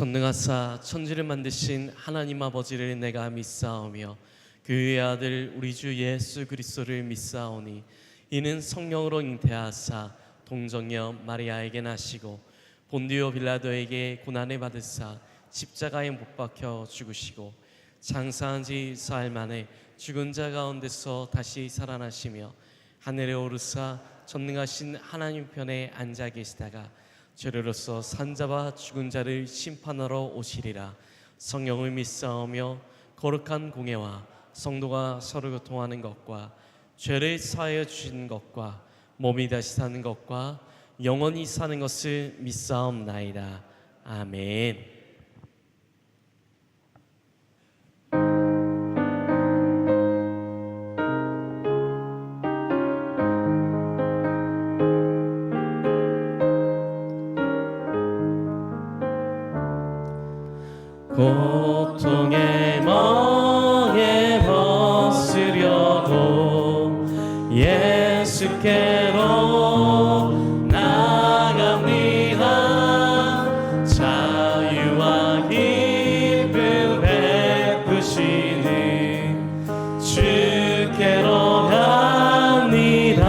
전능하사 천지를 만드신 하나님 아버지를 내가 믿사오며 그의 아들 우리 주 예수 그리스도를 믿사오니 이는 성령으로 잉태하사 동정녀 마리아에게 나시고 본디오 빌라도에게 고난을 받으사 십자가에 못 박혀 죽으시고 장사한 지 사흘 만에 죽은 자 가운데서 다시 살아나시며 하늘에 오르사 전능하신 하나님 편에 앉아 계시다가 죄로서 산자와 죽은 자를 심판하러 오시리라. 성령을 믿사오며 거룩한 공예와 성도가 서로 교통하는 것과 죄를 사하여 주시는 것과 몸이 다시 사는 것과 영원히 사는 것을 믿사옵나이다. 아멘. 고통의 멍에 벗으려고 예수께로 나갑니다. 자유와 기쁨 베푸시는 주께로 갑니다.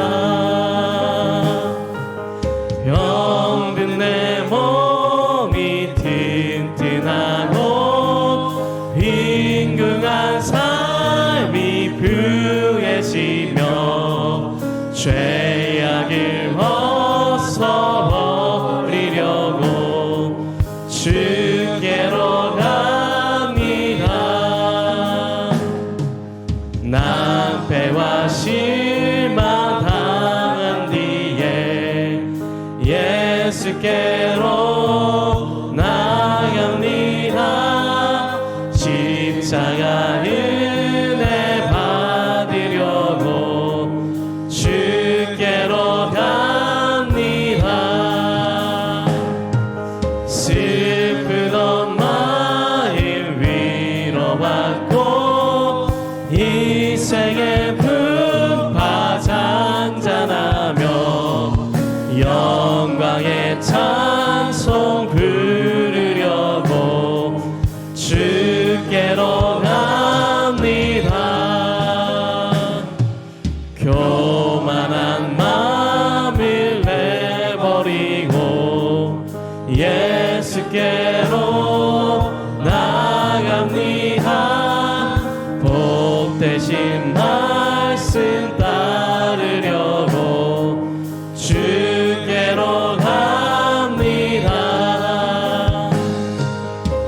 병든 내 몸이 튼튼하고 빈궁한 삶이 부해지며 죄악을 벗어버리려고 주께로 갑니다. 낭패와 실망 당한 뒤에 예수께로 나갑니다. 십자가 은혜 받으려고 주께로 갑니다. 슬프던 마음 위로받고 인생의 풍파 잔잔하며 영광의 찬송 부르려고 주께로 갑니다. 교만한 마음을 내버리고 예수께로 나갑니다. 복되신 말씀 따르려고 주께로 갑니다.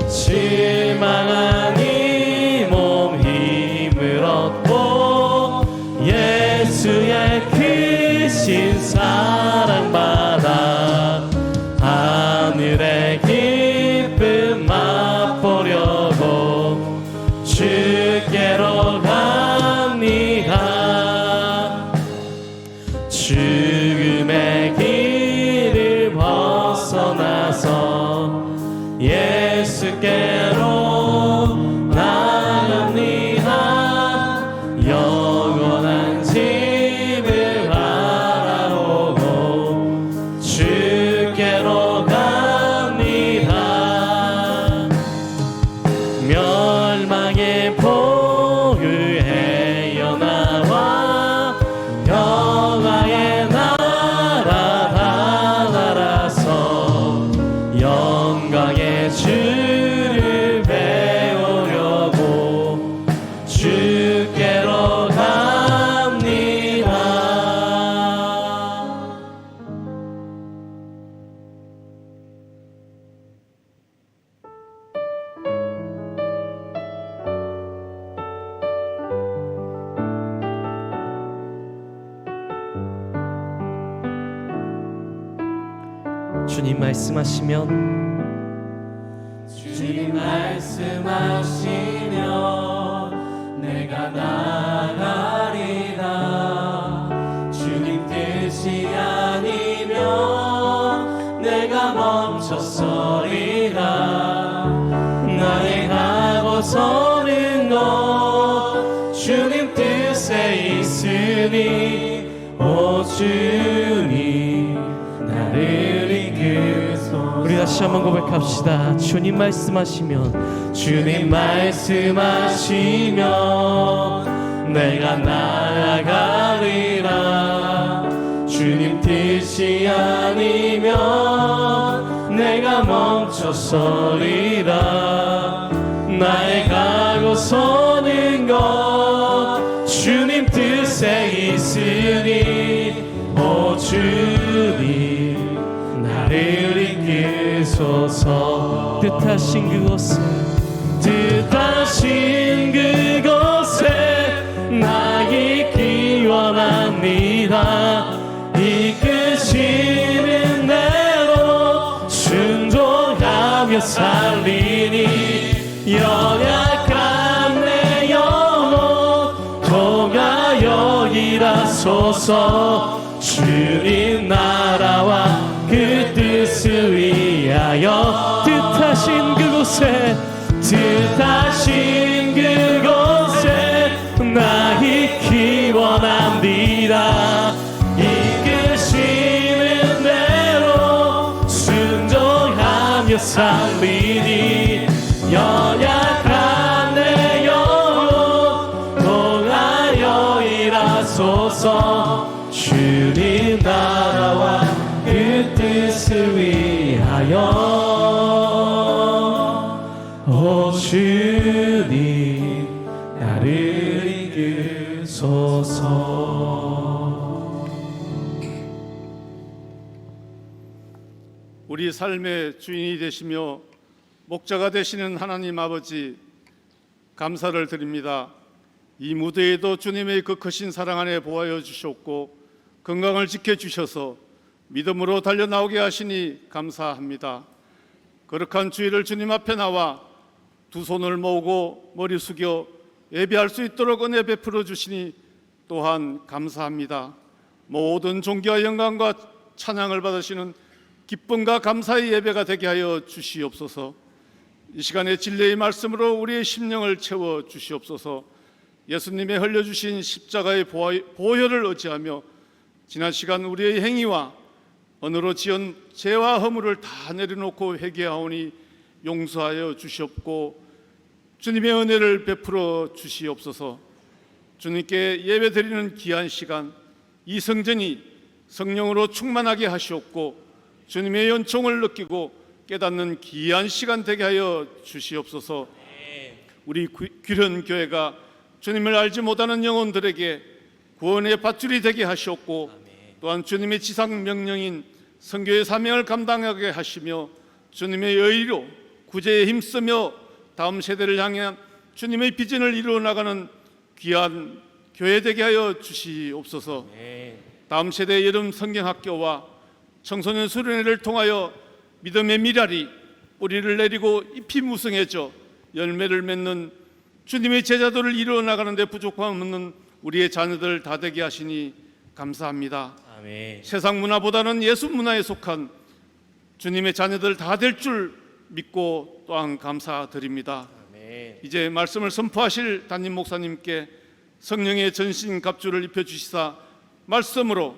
실망한 이 몸 힘을 얻고 예수의 크신 사랑받아 하늘의 기쁨 맛보려고 주께로 갑니다. 죽음의 길을 벗어나서 예수께로 나갑니다. 영원한 집을 바라보고 주께로 갑니다. 멸망의 폭을 헤어나와 영화의 나라 다다라서 영광의 주를 배우려고 주께로 갑니다. 주님 말씀하시면 주님 말씀하시면 내가 나가리라. 주님 뜻이 아니면 내가 멈춰서리라. 나의 가고서는 것 주님 뜻에 있으니 오 주님 나를 이끌소서. 우리 다시 한번 고백합시다. 주님 말씀하시면, 주님 말씀하시면 내가 나아가리라. 주님 뜻이 아니면 내가 멈춰서리라. 나의 가고 서는 것 주님 뜻에 있으니, 오 주님 나를 이끄소서. 뜻하신 그곳에, 뜻하신 그곳에 나 있기 원합니다. 이끄시는 대로 순종하며 살리니, 연약한 내 영혼 통하여 일하소서. 주님 나라와 그 뜻을 위하여, 뜻하신 그곳에, 뜻하신 그곳에 나 있기 원합니다. 이끄시는 대로 순종하며 살리니, 연약한 내 영혼 통하여 일하소서. 주님 나라와 그 뜻을 위하여, 오 주님 나를 이끄소서. 우리 삶의 주인이 되시며 목자가 되시는 하나님 아버지, 감사를 드립니다. 이 무대에도 주님의 그 크신 사랑 안에 보호하여 주셨고 건강을 지켜주셔서 믿음으로 달려나오게 하시니 감사합니다. 거룩한 주일을 주님 앞에 나와 두 손을 모으고 머리 숙여 예배할 수 있도록 은혜 베풀어 주시니 또한 감사합니다. 모든 존귀와 영광과 찬양을 받으시는 기쁨과 감사의 예배가 되게 하여 주시옵소서. 이 시간에 진리의 말씀으로 우리의 심령을 채워 주시옵소서. 예수님의 흘려주신 십자가의 보혈을 의지하며 지난 시간 우리의 행위와 언어로 지은 죄와 허물을 다 내려놓고 회개하오니 용서하여 주시옵고 주님의 은혜를 베풀어 주시옵소서. 주님께 예배드리는 귀한 시간, 이 성전이 성령으로 충만하게 하시옵고 주님의 연총을 느끼고 깨닫는 귀한 시간 되게 하여 주시옵소서. 우리 귀련 교회가 주님을 알지 못하는 영혼들에게 구원의 밧줄이 되게 하시옵고 또한 주님의 지상 명령인 선교의 사명을 감당하게 하시며 주님의 의로 구제에 힘쓰며 다음 세대를 향한 주님의 비전을 이루어 나가는 귀한 교회 되게 하여 주시옵소서. 다음 세대의 여름 성경학교와 청소년 수련회를 통하여 믿음의 미랄이 뿌리를 내리고 잎이 무성해져 열매를 맺는 주님의 제자들을 이루어 나가는 데 부족함 없는 우리의 자녀들 다 되게 하시니 감사합니다. 아멘. 세상 문화보다는 예수 문화에 속한 주님의 자녀들 다 될 줄 믿고 또한 감사드립니다. 아멘. 이제 말씀을 선포하실 담임 목사님께 성령의 전신 갑주를 입혀주시사 말씀으로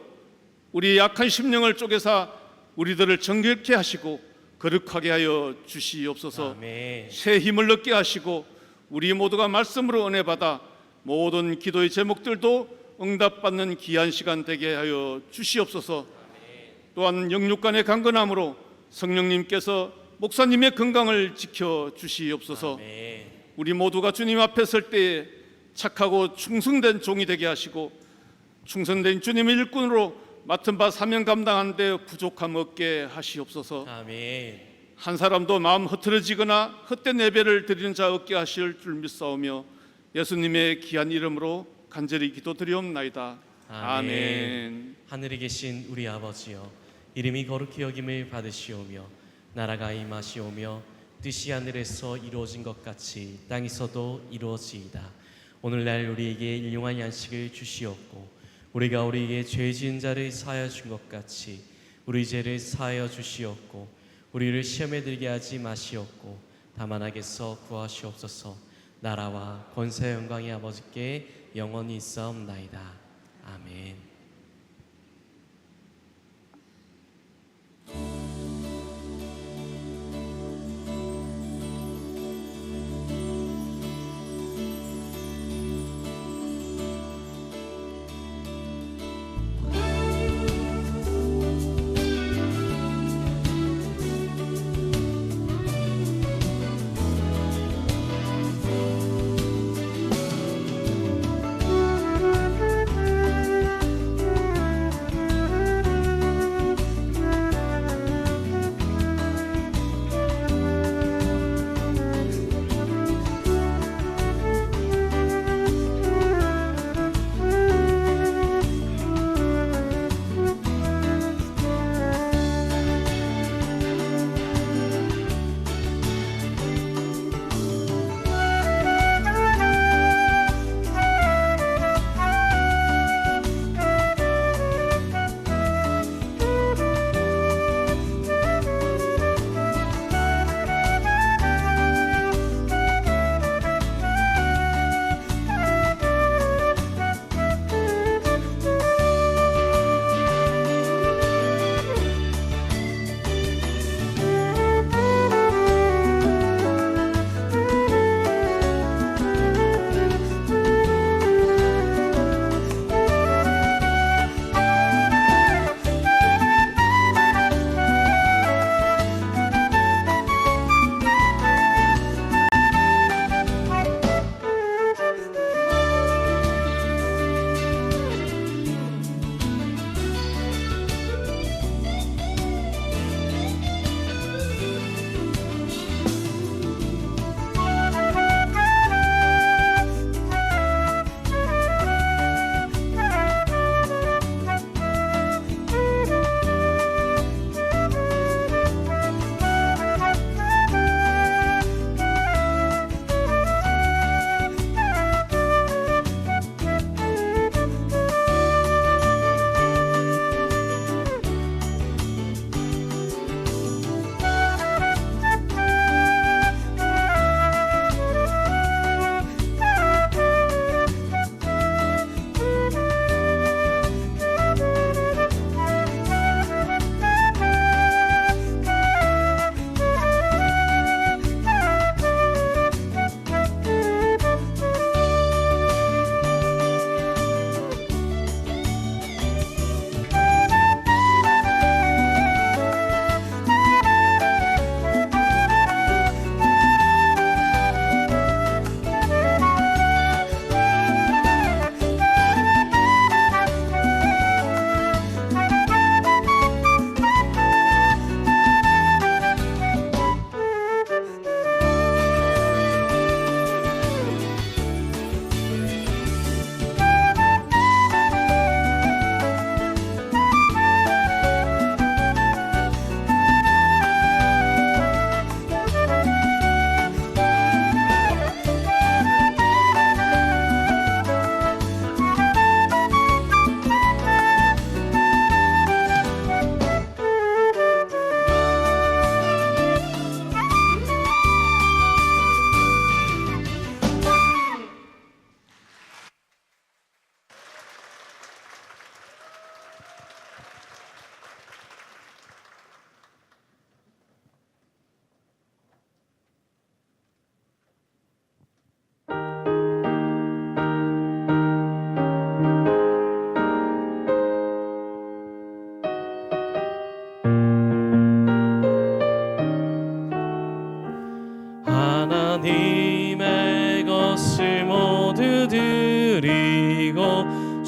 우리 약한 심령을 쪼개사 우리들을 정결케 하시고 거룩하게 하여 주시옵소서. 아멘. 새 힘을 얻게 하시고 우리 모두가 말씀으로 은혜 받아 모든 기도의 제목들도 응답받는 귀한 시간 되게 하여 주시옵소서. 또한 영육간의 강건함으로 성령님께서 목사님의 건강을 지켜 주시옵소서. 우리 모두가 주님 앞에 설 때에 착하고 충성된 종이 되게 하시고 충성된 주님의 일꾼으로 맡은 바 사명 감당하는 데 부족함 없게 하시옵소서. 아멘. 한 사람도 마음 흐트러지거나 헛된 예배를 드리는 자 없게 하실 줄 믿사오며 예수님의 귀한 이름으로 간절히 기도드리옵나이다. 아멘. 하늘에 계신 우리 아버지여, 이름이 거룩히 여김을 받으시오며 나라가 임하시오며 뜻이 하늘에서 이루어진 것 같이 땅에서도 이루어지이다. 오늘날 우리에게 일용할 양식을 주시옵고 우리가 우리에게 죄 지은 자를 사하여 준 것 같이 우리 죄를 사하여 주시옵고 우리를 시험에 들게 하지 마시옵고 다만 악에서 구하시옵소서. 나라와 권세 영광이 아버지께 영원히 있사옵나이다. 아멘.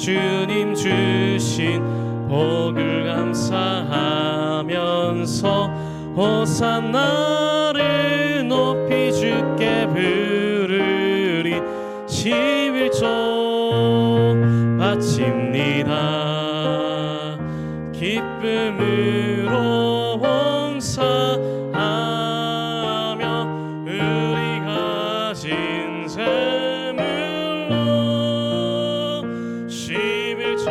주님 주신 복을 감사하면서 호산나를 높이 주께 부르리. 11조 바칩니다. 기쁨으로 봉사하며 우리 가진 재물로 11조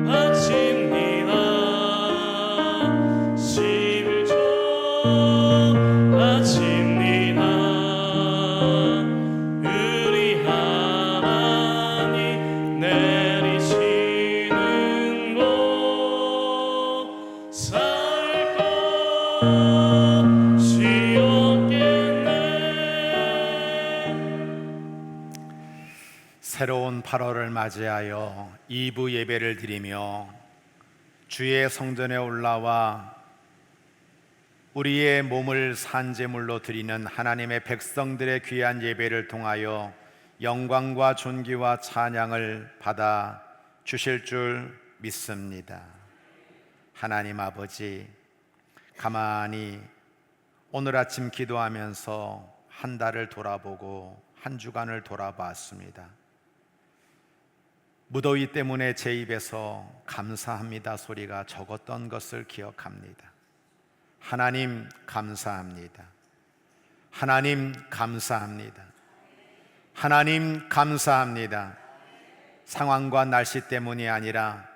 바칩니다. 11조 바칩니다. 우리 하나님 내리시는 복 살 것이 없겠네. 새로운 8월을 맞이하여 2부 예배를 드리며 주의 성전에 올라와 우리의 몸을 산제물로 드리는 하나님의 백성들의 귀한 예배를 통하여 영광과 존귀와 찬양을 받아 주실 줄 믿습니다. 하나님 아버지, 가만히 오늘 아침 기도하면서 한 달을 돌아보고 한 주간을 돌아봤습니다. 무더위 때문에 제 입에서 감사합니다 소리가 적었던 것을 기억합니다. 하나님 감사합니다. 하나님 감사합니다. 하나님 감사합니다. 상황과 날씨 때문이 아니라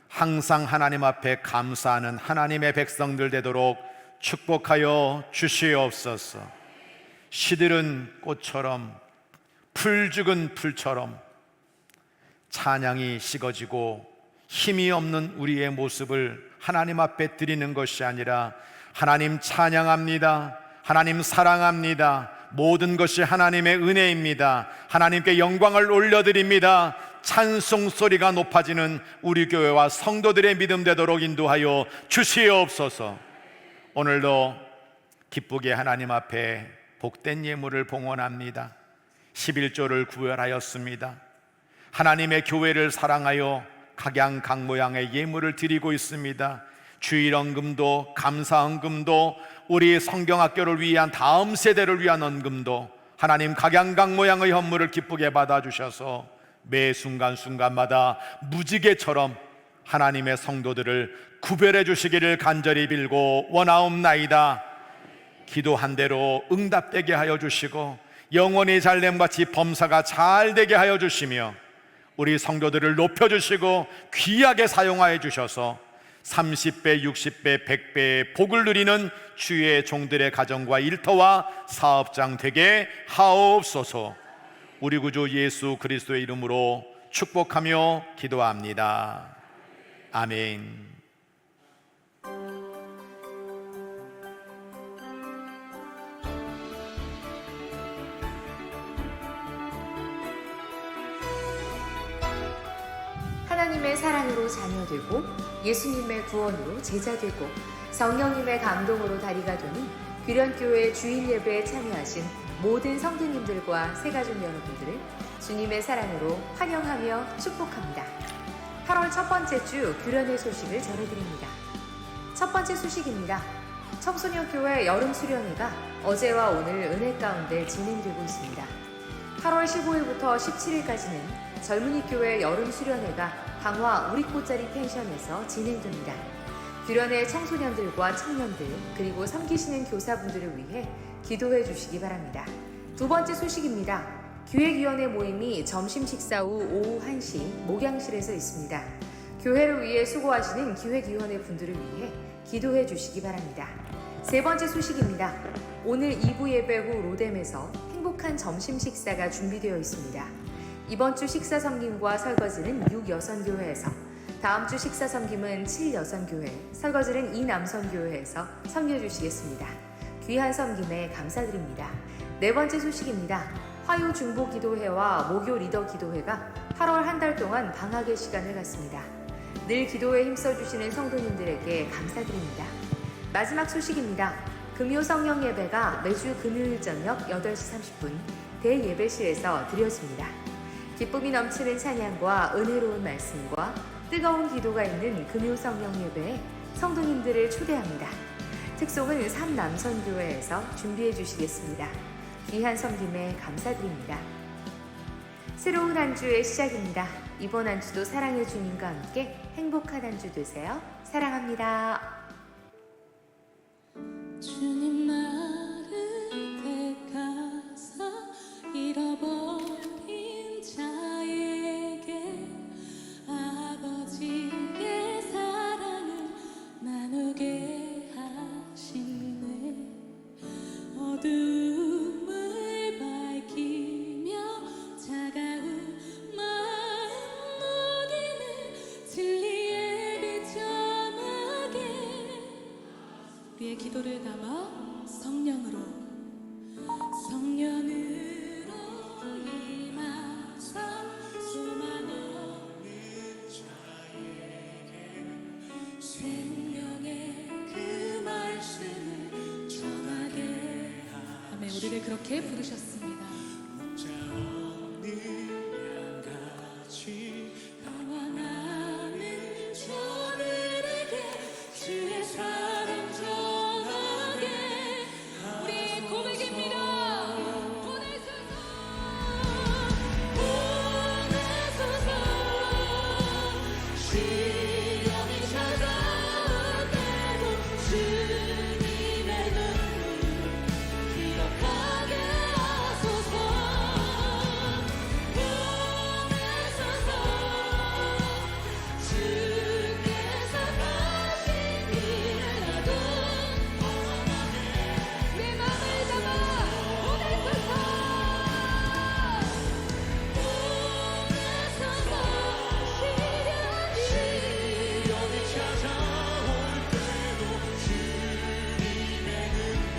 항상 하나님 앞에 감사하는 하나님의 백성들 되도록 축복하여 주시옵소서. 시들은 꽃처럼, 풀 죽은 풀처럼 찬양이 식어지고 힘이 없는 우리의 모습을 하나님 앞에 드리는 것이 아니라 하나님 찬양합니다. 하나님 사랑합니다. 모든 것이 하나님의 은혜입니다. 하나님께 영광을 올려드립니다. 찬송 소리가 높아지는 우리 교회와 성도들의 믿음 되도록 인도하여 주시옵소서. 오늘도 기쁘게 하나님 앞에 복된 예물을 봉헌합니다. 11조를 구별하였습니다. 하나님의 교회를 사랑하여 각양 모양의 예물을 드리고 있습니다. 주일헌금도 감사헌금도 우리 성경학교를 위한 다음 세대를 위한 헌금도 하나님 각양 모양의 헌물을 기쁘게 받아주셔서 매 순간순간마다 무지개처럼 하나님의 성도들을 구별해 주시기를 간절히 빌고 원하옵나이다. 기도한 대로 응답되게 하여 주시고 영원히 잘됨같이 범사가 잘 되게 하여 주시며 우리 성도들을 높여주시고 귀하게 사용하여 주셔서 30배, 60배, 100배의 복을 누리는 주의 종들의 가정과 일터와 사업장 되게 하옵소서. 우리 구주 예수 그리스도의 이름으로 축복하며 기도합니다. 아멘. 하나님의 사랑으로 자녀되고 예수님의 구원으로 제자되고 성령님의 감동으로 다리가 되는 귀련교회 주일 예배에 참여하신 모든 성도님들과 새가족 여러분들을 주님의 사랑으로 환영하며 축복합니다. 8월 첫 번째 주 귀련의 소식을 전해드립니다. 첫 번째 소식입니다. 청소년교회 여름 수련회가 어제와 오늘 은혜 가운데 진행되고 있습니다. 8월 15일부터 17일까지는 젊은이교회 여름 수련회가 강화 우리꽃자리 펜션에서 진행됩니다. 귀련의 청소년들과 청년들 그리고 섬기시는 교사분들을 위해 기도해 주시기 바랍니다. 두 번째 소식입니다. 기획위원회 모임이 점심 식사 후 오후 1시 목양실에서 있습니다. 교회를 위해 수고하시는 기획위원회 분들을 위해 기도해 주시기 바랍니다. 세 번째 소식입니다. 오늘 2부 예배 후 로뎀에서 행복한 점심 식사가 준비되어 있습니다. 이번 주 식사 섬김과 설거지는 6여선교회에서, 다음 주 식사 섬김은 7여선교회, 설거지는 2남선교회에서 섬겨주시겠습니다. 귀한 섬김에 감사드립니다. 네 번째 소식입니다. 화요 중보기도회와 목요 리더 기도회가 8월 한 달 동안 방학의 시간을 갖습니다. 늘 기도에 힘써주시는 성도님들에게 감사드립니다. 마지막 소식입니다. 금요 성령 예배가 매주 금요일 저녁 8시 30분 대예배실에서 드려집니다. 기쁨이 넘치는 찬양과 은혜로운 말씀과 뜨거운 기도가 있는 금요 성령 예배에 성도님들을 초대합니다. 특송은 삼남선교회에서 준비해 주시겠습니다. 귀한 섬김에 감사드립니다. 새로운 한 주의 시작입니다. 이번 한 주도 사랑의 주님과 함께 행복한 한 주 되세요. 사랑합니다. 주님 나를 택하사 잃어버린 자에게 아버지의 사랑을 나누게 하시네. 어둠을 밝히며 차가운 마음 녹이는 진리의 빛 전하게 우리의 기도를 담아 성령으로 임하사 수많은 자에게 생명의 그 말씀을 전하게 아멘. 우리를 그렇게 부르셨습니다. 평안하는 저들에게 주의 사랑 전하게 우리 고백입니다. 보내소서 시련이 찾아올 때도 주님의 눈물 기억하게 하소서. 보내소서 주께서 가신 길을 나도 내 맘을 잡아 보내소서. 시련이 찾아올 때도 주님의 눈물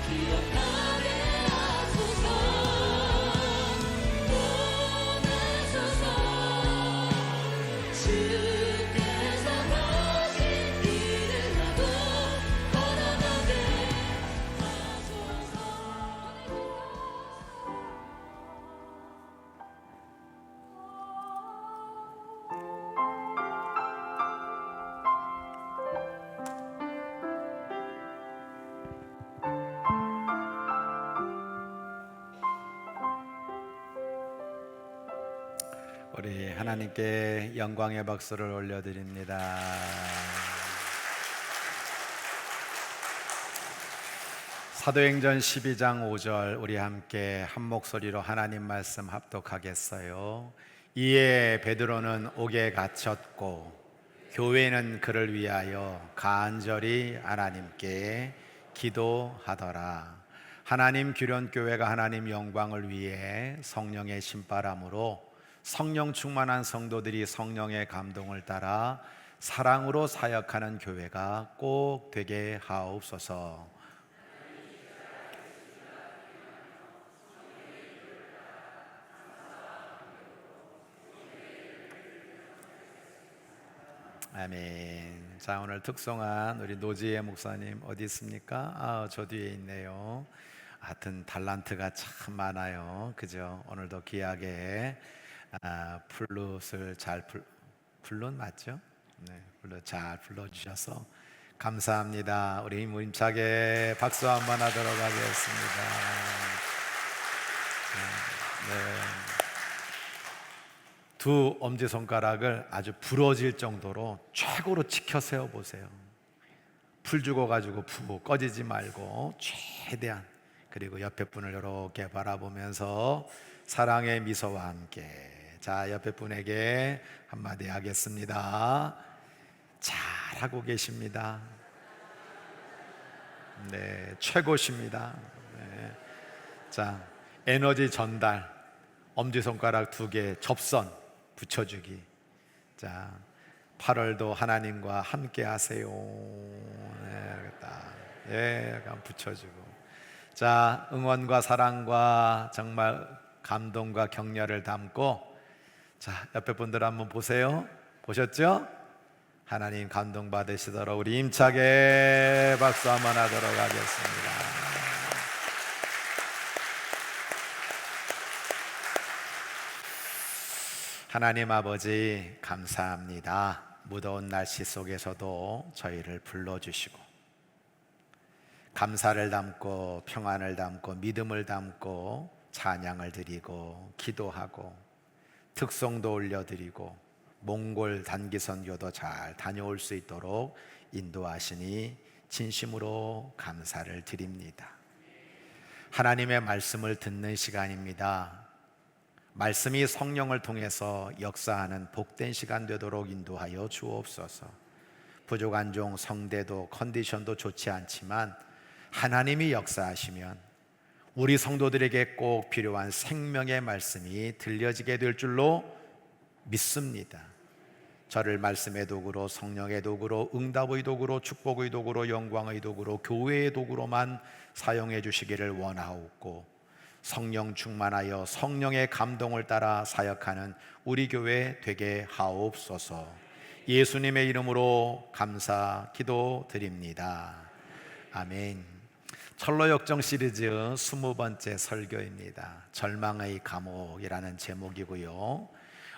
기억하게 하소서. 보내소서 주께서 가신 길을 나도 걸어가게 하소서. 우리 하나님께 영광의 박수를 올려드립니다. 사도행전 12장 5절 우리 함께 한 목소리로 하나님 말씀 합독하겠어요. 이에 베드로는 옥에 갇혔고 교회는 그를 위하여 간절히 하나님께 기도하더라. 하나님 규련교회가 하나님 영광을 위해 성령의 신바람으로 성령 충만한 성도들이 성령의 감동을 따라 사랑으로 사역하는 교회가 꼭 되게 하옵소서. 아멘. 자, 오늘 특송한 우리 노지혜 목사님 어디 있습니까? 저 뒤에 있네요. 하여튼 달란트가 참 많아요. 그죠? 오늘도 귀하게 플룻을 플룻 맞죠? 네, 플룻 잘 불러주셔서 감사합니다. 우리 힘차게 박수 한번 하도록 하겠습니다. 네. 두 엄지손가락을 아주 부러질 정도로 최고로 치켜 세워 보세요. 풀 죽어가지고 푹 꺼지지 말고 최대한. 그리고 옆에 분을 이렇게 바라보면서 사랑의 미소와 함께. 자, 옆에 분에게 한마디 하겠습니다. 잘하고 계십니다. 네, 최고십니다. 네. 자, 에너지 전달. 엄지손가락 2개 접선 붙여주기. 자, 8월도 하나님과 함께 하세요. 네, 알겠다. 예, 약간 붙여주고. 자, 응원과 사랑과 정말 감동과 격려를 담고. 자, 옆에 분들 한번 보세요. 보셨죠? 하나님 감동 받으시도록 우리 힘차게 박수 한번 하도록 하겠습니다. 하나님 아버지 감사합니다. 무더운 날씨 속에서도 저희를 불러주시고 감사를 담고 평안을 담고 믿음을 담고 찬양을 드리고 기도하고 특송도 올려드리고 몽골 단기 선교도 잘 다녀올 수 있도록 인도하시니 진심으로 감사를 드립니다. 하나님의 말씀을 듣는 시간입니다. 말씀이 성령을 통해서 역사하는 복된 시간 되도록 인도하여 주옵소서. 부족한 종 성대도 컨디션도 좋지 않지만 하나님이 역사하시면 우리 성도들에게 꼭 필요한 생명의 말씀이 들려지게 될 줄로 믿습니다. 저를 말씀의 도구로, 성령의 도구로, 응답의 도구로, 축복의 도구로, 영광의 도구로, 교회의 도구로만 사용해 주시기를 원하옵고 성령 충만하여 성령의 감동을 따라 사역하는 우리 교회 되게 하옵소서. 예수님의 이름으로 감사 기도드립니다. 아멘. 철로역정 시리즈 20번째 설교입니다. 절망의 감옥이라는 제목이고요.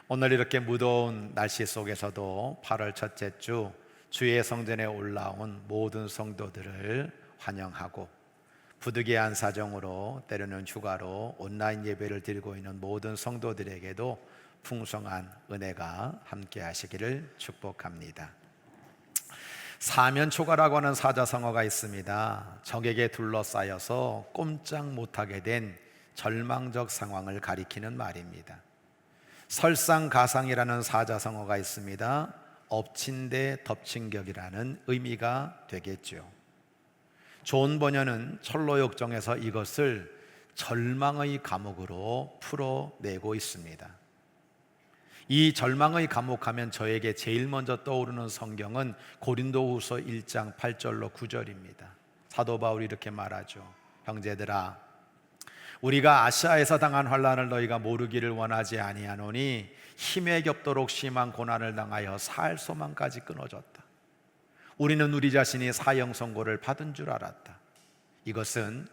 오늘 이렇게 무더운 날씨 속에서도 8월 첫째 주 주의 성전에 올라온 모든 성도들을 환영하고 부득이한 사정으로 때로는 휴가로 온라인 예배를 드리고 있는 모든 성도들에게도 풍성한 은혜가 함께 하시기를 축복합니다. 사면초가라고 하는 사자성어가 있습니다. 적에게 둘러싸여서 꼼짝 못하게 된 절망적 상황을 가리키는 말입니다. 설상가상이라는 사자성어가 있습니다. 엎친 데 덮친 격이라는 의미가 되겠죠. 좋은 번역은 철로역정에서 이것을 절망의 감옥으로 풀어내고 있습니다. 이 절망의 감옥 하면 저에게 제일 먼저 떠오르는 성경은 고린도후서 1장 8절로 9절입니다. 사도 바울이 이렇게 말하죠. 형제들아, 우리가 아시아에서 당한 환난을 너희가 모르기를 원하지 아니하노니 힘에 겹도록 심한 고난을 당하여 살 소망까지 끊어졌다. 우리는 우리 자신이 사형 선고를 받은 줄 알았다. 이것은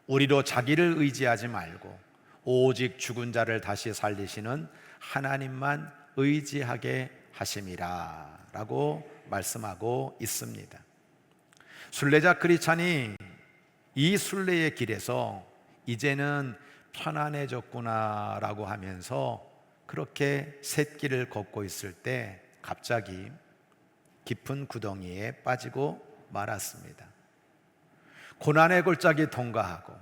우리로 자기를 의지하지 말고 오직 죽은 자를 다시 살리시는 하나님만 의지하게 하심이라 라고 말씀하고 있습니다. 순례자 크리스찬이 이 순례의 길에서 이제는 편안해졌구나 라고 하면서 그렇게 샛길을 걷고 있을 때 갑자기 깊은 구덩이에 빠지고 말았습니다. 고난의 골짜기 통과하고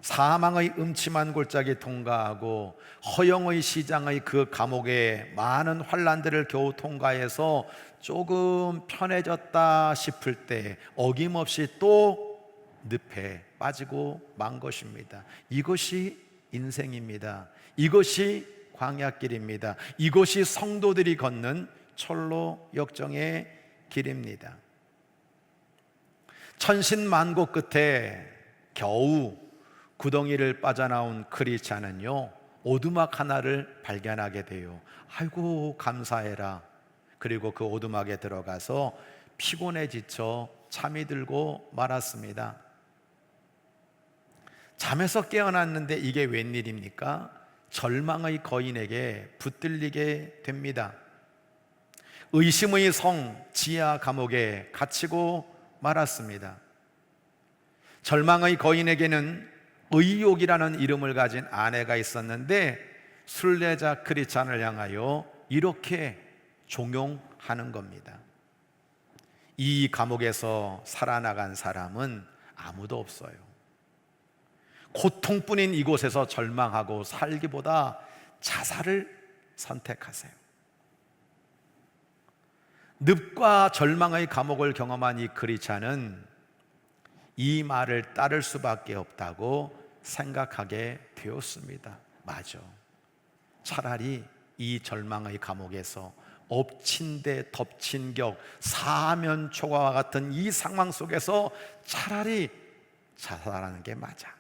사망의 음침한 골짜기 통과하고 허영의 시장의 그 감옥의 많은 환난들을 겨우 통과해서 조금 편해졌다 싶을 때 어김없이 또 늪에 빠지고 만 것입니다. 이것이 인생입니다. 이것이 광야길입니다. 이것이 성도들이 걷는 철로 역정의 길입니다. 천신만고 끝에 겨우 구덩이를 빠져나온 크리스찬은요, 오두막 하나를 발견하게 돼요. 아이고 감사해라. 그리고 그 오두막에 들어가서 피곤해 지쳐 잠이 들고 말았습니다. 잠에서 깨어났는데 이게 웬일입니까? 절망의 거인에게 붙들리게 됩니다. 의심의 성 지하 감옥에 갇히고 말았습니다. 절망의 거인에게는 의욕이라는 이름을 가진 아내가 있었는데 순례자 크리스찬을 향하여 이렇게 종용하는 겁니다. 이 감옥에서 살아나간 사람은 아무도 없어요. 고통뿐인 이곳에서 절망하고 살기보다 자살을 선택하세요. 늪과 절망의 감옥을 경험한 이 크리스찬은 이 말을 따를 수밖에 없다고 생각하게 되었습니다. 맞아. 차라리 이 절망의 감옥에서 엎친 데 덮친 격, 사면초가와 같은 이 상황 속에서 차라리 자살하는 게 맞아.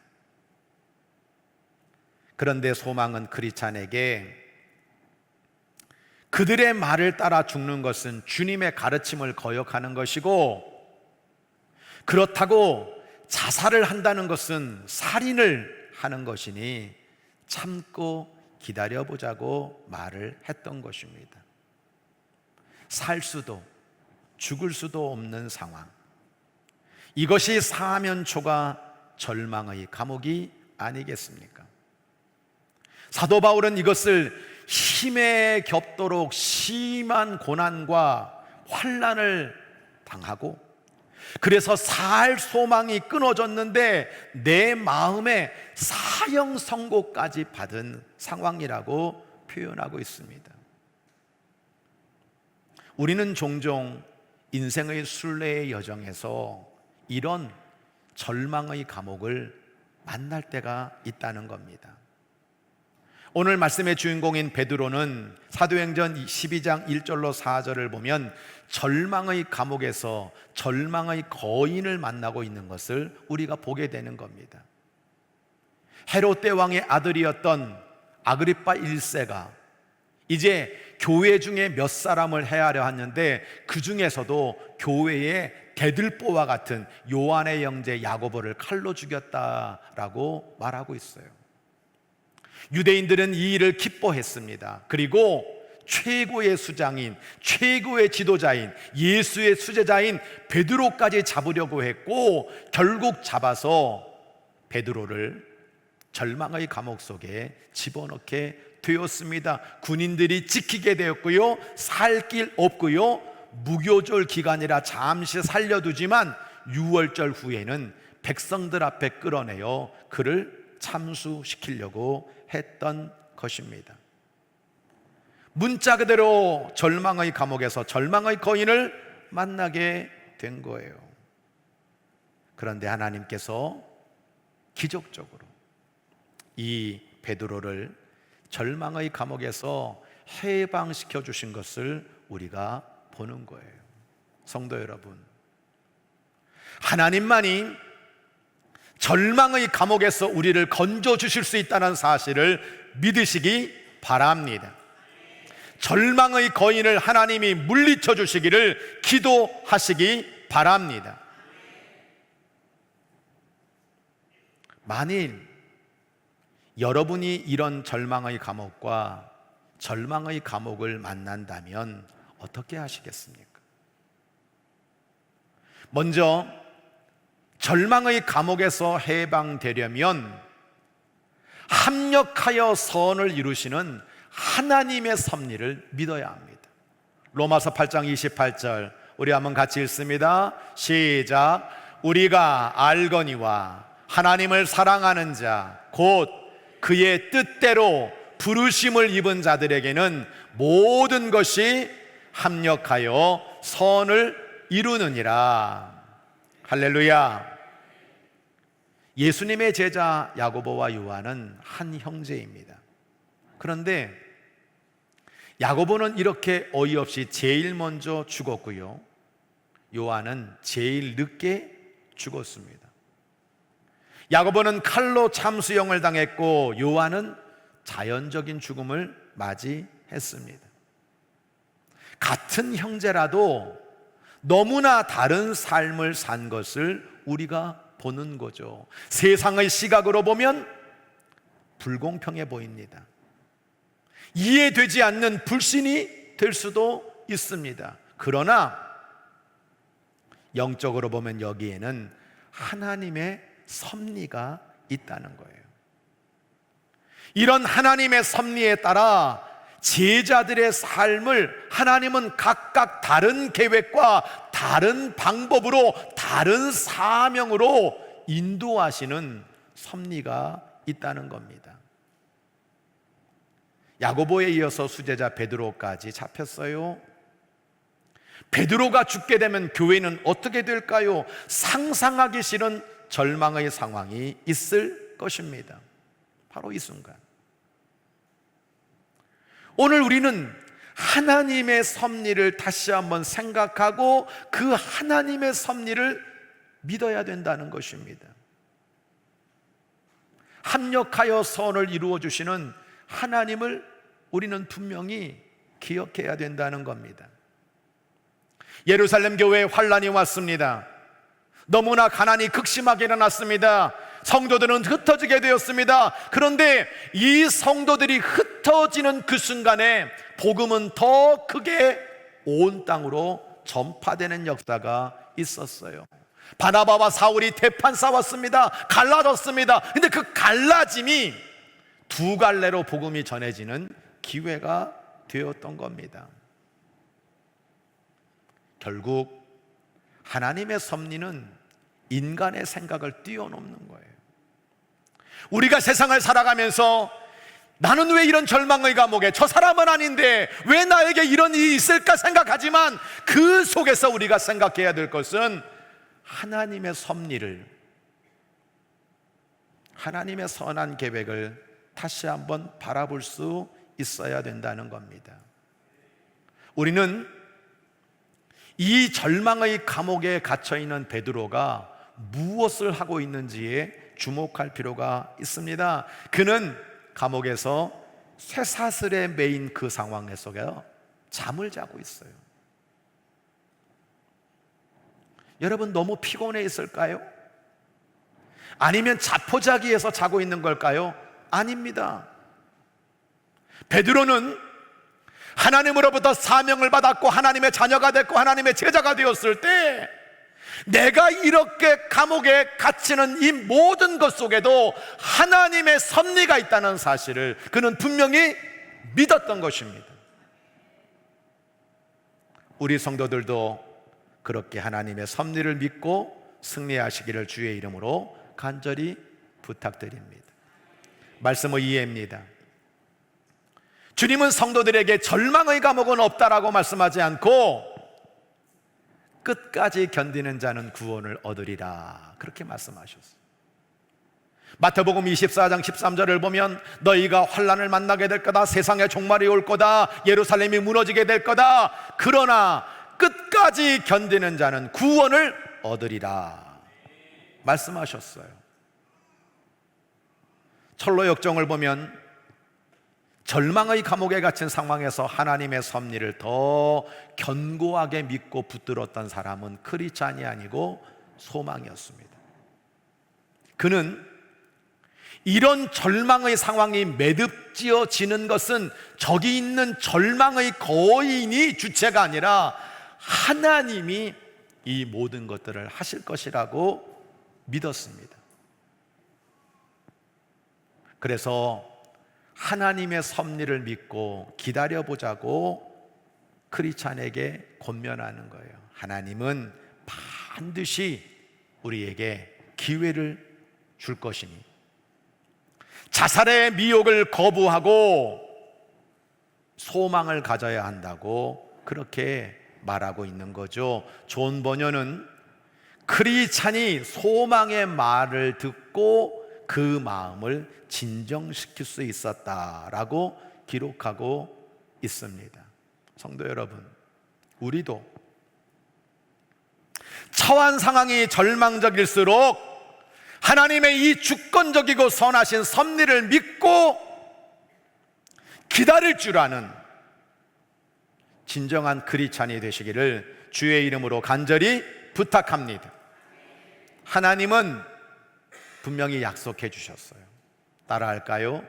그런데 소망은 크리스찬에게 그들의 말을 따라 죽는 것은 주님의 가르침을 거역하는 것이고, 그렇다고 자살을 한다는 것은 살인을 하는 것이니 참고 기다려보자고 말을 했던 것입니다. 살 수도 죽을 수도 없는 상황, 이것이 사면초가 절망의 감옥이 아니겠습니까? 사도 바울은 이것을 힘에 겹도록 심한 고난과 환난을 당하고, 그래서 살 소망이 끊어졌는데 내 마음에 사형 선고까지 받은 상황이라고 표현하고 있습니다. 우리는 종종 인생의 순례의 여정에서 이런 절망의 감옥을 만날 때가 있다는 겁니다. 오늘 말씀의 주인공인 베드로는 사도행전 12장 1절로 4절을 보면 절망의 감옥에서 절망의 거인을 만나고 있는 것을 우리가 보게 되는 겁니다. 헤롯 대왕의 아들이었던 아그리파 1세가 이제 교회 중에 몇 사람을 해하려 하는데, 그 중에서도 교회의 대들보와 같은 요한의 형제 야고보를 칼로 죽였다라고 말하고 있어요. 유대인들은 이 일을 기뻐했습니다. 그리고 최고의 수장인, 최고의 지도자인, 예수의 수제자인 베드로까지 잡으려고 했고, 결국 잡아서 베드로를 절망의 감옥 속에 집어넣게 되었습니다. 군인들이 지키게 되었고요, 살 길 없고요, 무교절 기간이라 잠시 살려두지만 6월절 후에는 백성들 앞에 끌어내어 그를 참수시키려고 했던 것입니다. 문자 그대로 절망의 감옥에서 절망의 거인을 만나게 된 거예요. 그런데 하나님께서 기적적으로 이 베드로를 절망의 감옥에서 해방시켜 주신 것을 우리가 보는 거예요. 성도 여러분, 하나님만이 절망의 감옥에서 우리를 건져 주실 수 있다는 사실을 믿으시기 바랍니다. 절망의 거인을 하나님이 물리쳐 주시기를 기도하시기 바랍니다. 만일 여러분이 이런 절망의 감옥과 절망의 감옥을 만난다면 어떻게 하시겠습니까? 먼저 절망의 감옥에서 해방되려면 합력하여 선을 이루시는 하나님의 섭리를 믿어야 합니다. 로마서 8장 28절 우리 한번 같이 읽습니다. 시작. 우리가 알거니와 하나님을 사랑하는 자 곧 그의 뜻대로 부르심을 입은 자들에게는 모든 것이 합력하여 선을 이루느니라. 할렐루야. 예수님의 제자 야고보와 요한은 한 형제입니다. 그런데 야고보는 이렇게 어이없이 제일 먼저 죽었고요, 요한은 제일 늦게 죽었습니다. 야고보는 칼로 참수형을 당했고 요한은 자연적인 죽음을 맞이했습니다. 같은 형제라도 너무나 다른 삶을 산 것을 우리가 보는 거죠. 세상의 시각으로 보면 불공평해 보입니다. 이해되지 않는 불신이 될 수도 있습니다. 그러나 영적으로 보면 여기에는 하나님의 섭리가 있다는 거예요. 이런 하나님의 섭리에 따라 제자들의 삶을 하나님은 각각 다른 계획과 다른 방법으로 다른 사명으로 인도하시는 섭리가 있다는 겁니다. 야고보에 이어서 수제자 베드로까지 잡혔어요. 베드로가 죽게 되면 교회는 어떻게 될까요? 상상하기 싫은 절망의 상황이 있을 것입니다. 바로 이 순간. 오늘 우리는 하나님의 섭리를 다시 한번 생각하고 그 하나님의 섭리를 믿어야 된다는 것입니다. 합력하여 선을 이루어 주시는 하나님을 우리는 분명히 기억해야 된다는 겁니다. 예루살렘 교회에 환란이 왔습니다. 너무나 가난이 극심하게 일어났습니다. 성도들은 흩어지게 되었습니다. 그런데 이 성도들이 흩어지는 그 순간에 복음은 더 크게 온 땅으로 전파되는 역사가 있었어요. 바나바와 사울이 대판 싸웠습니다. 갈라졌습니다. 근데 그 갈라짐이 두 갈래로 복음이 전해지는 기회가 되었던 겁니다. 결국 하나님의 섭리는 인간의 생각을 뛰어넘는 거예요. 우리가 세상을 살아가면서 나는 왜 이런 절망의 감옥에, 저 사람은 아닌데 왜 나에게 이런 일이 있을까 생각하지만 그 속에서 우리가 생각해야 될 것은 하나님의 섭리를, 하나님의 선한 계획을 다시 한번 바라볼 수 있어야 된다는 겁니다. 우리는 이 절망의 감옥에 갇혀있는 베드로가 무엇을 하고 있는지에 주목할 필요가 있습니다. 그는 감옥에서 쇠사슬에 매인 그 상황 속에 잠을 자고 있어요. 여러분, 너무 피곤해 있을까요? 아니면 자포자기해서 자고 있는 걸까요? 아닙니다. 베드로는 하나님으로부터 사명을 받았고 하나님의 자녀가 됐고 하나님의 제자가 되었을 때 내가 이렇게 감옥에 갇히는 이 모든 것 속에도 하나님의 섭리가 있다는 사실을 그는 분명히 믿었던 것입니다. 우리 성도들도 그렇게 하나님의 섭리를 믿고 승리하시기를 주의 이름으로 간절히 부탁드립니다. 말씀의 이해입니다. 주님은 성도들에게 절망의 감옥은 없다라고 말씀하지 않고 끝까지 견디는 자는 구원을 얻으리라 그렇게 말씀하셨어요. 마태복음 24장 13절을 보면 너희가 환난을 만나게 될 거다, 세상에 종말이 올 거다, 예루살렘이 무너지게 될 거다, 그러나 끝까지 견디는 자는 구원을 얻으리라 말씀하셨어요. 철로 역정을 보면 절망의 감옥에 갇힌 상황에서 하나님의 섭리를 더 견고하게 믿고 붙들었던 사람은 크리스찬이 아니고 소망이었습니다. 그는 이런 절망의 상황이 매듭지어지는 것은 저기 있는 절망의 거인이 주체가 아니라 하나님이 이 모든 것들을 하실 것이라고 믿었습니다. 그래서 하나님의 섭리를 믿고 기다려보자고 크리스찬에게 권면하는 거예요. 하나님은 반드시 우리에게 기회를 줄 것이니 자살의 미혹을 거부하고 소망을 가져야 한다고 그렇게 말하고 있는 거죠. 존 버녀는 크리스찬이 소망의 말을 듣고 그 마음을 진정시킬 수 있었다라고 기록하고 있습니다. 성도 여러분, 우리도 처한 상황이 절망적일수록 하나님의 이 주권적이고 선하신 섭리를 믿고 기다릴 줄 아는 진정한 크리스찬이 되시기를 주의 이름으로 간절히 부탁합니다. 하나님은 분명히 약속해 주셨어요. 따라할까요?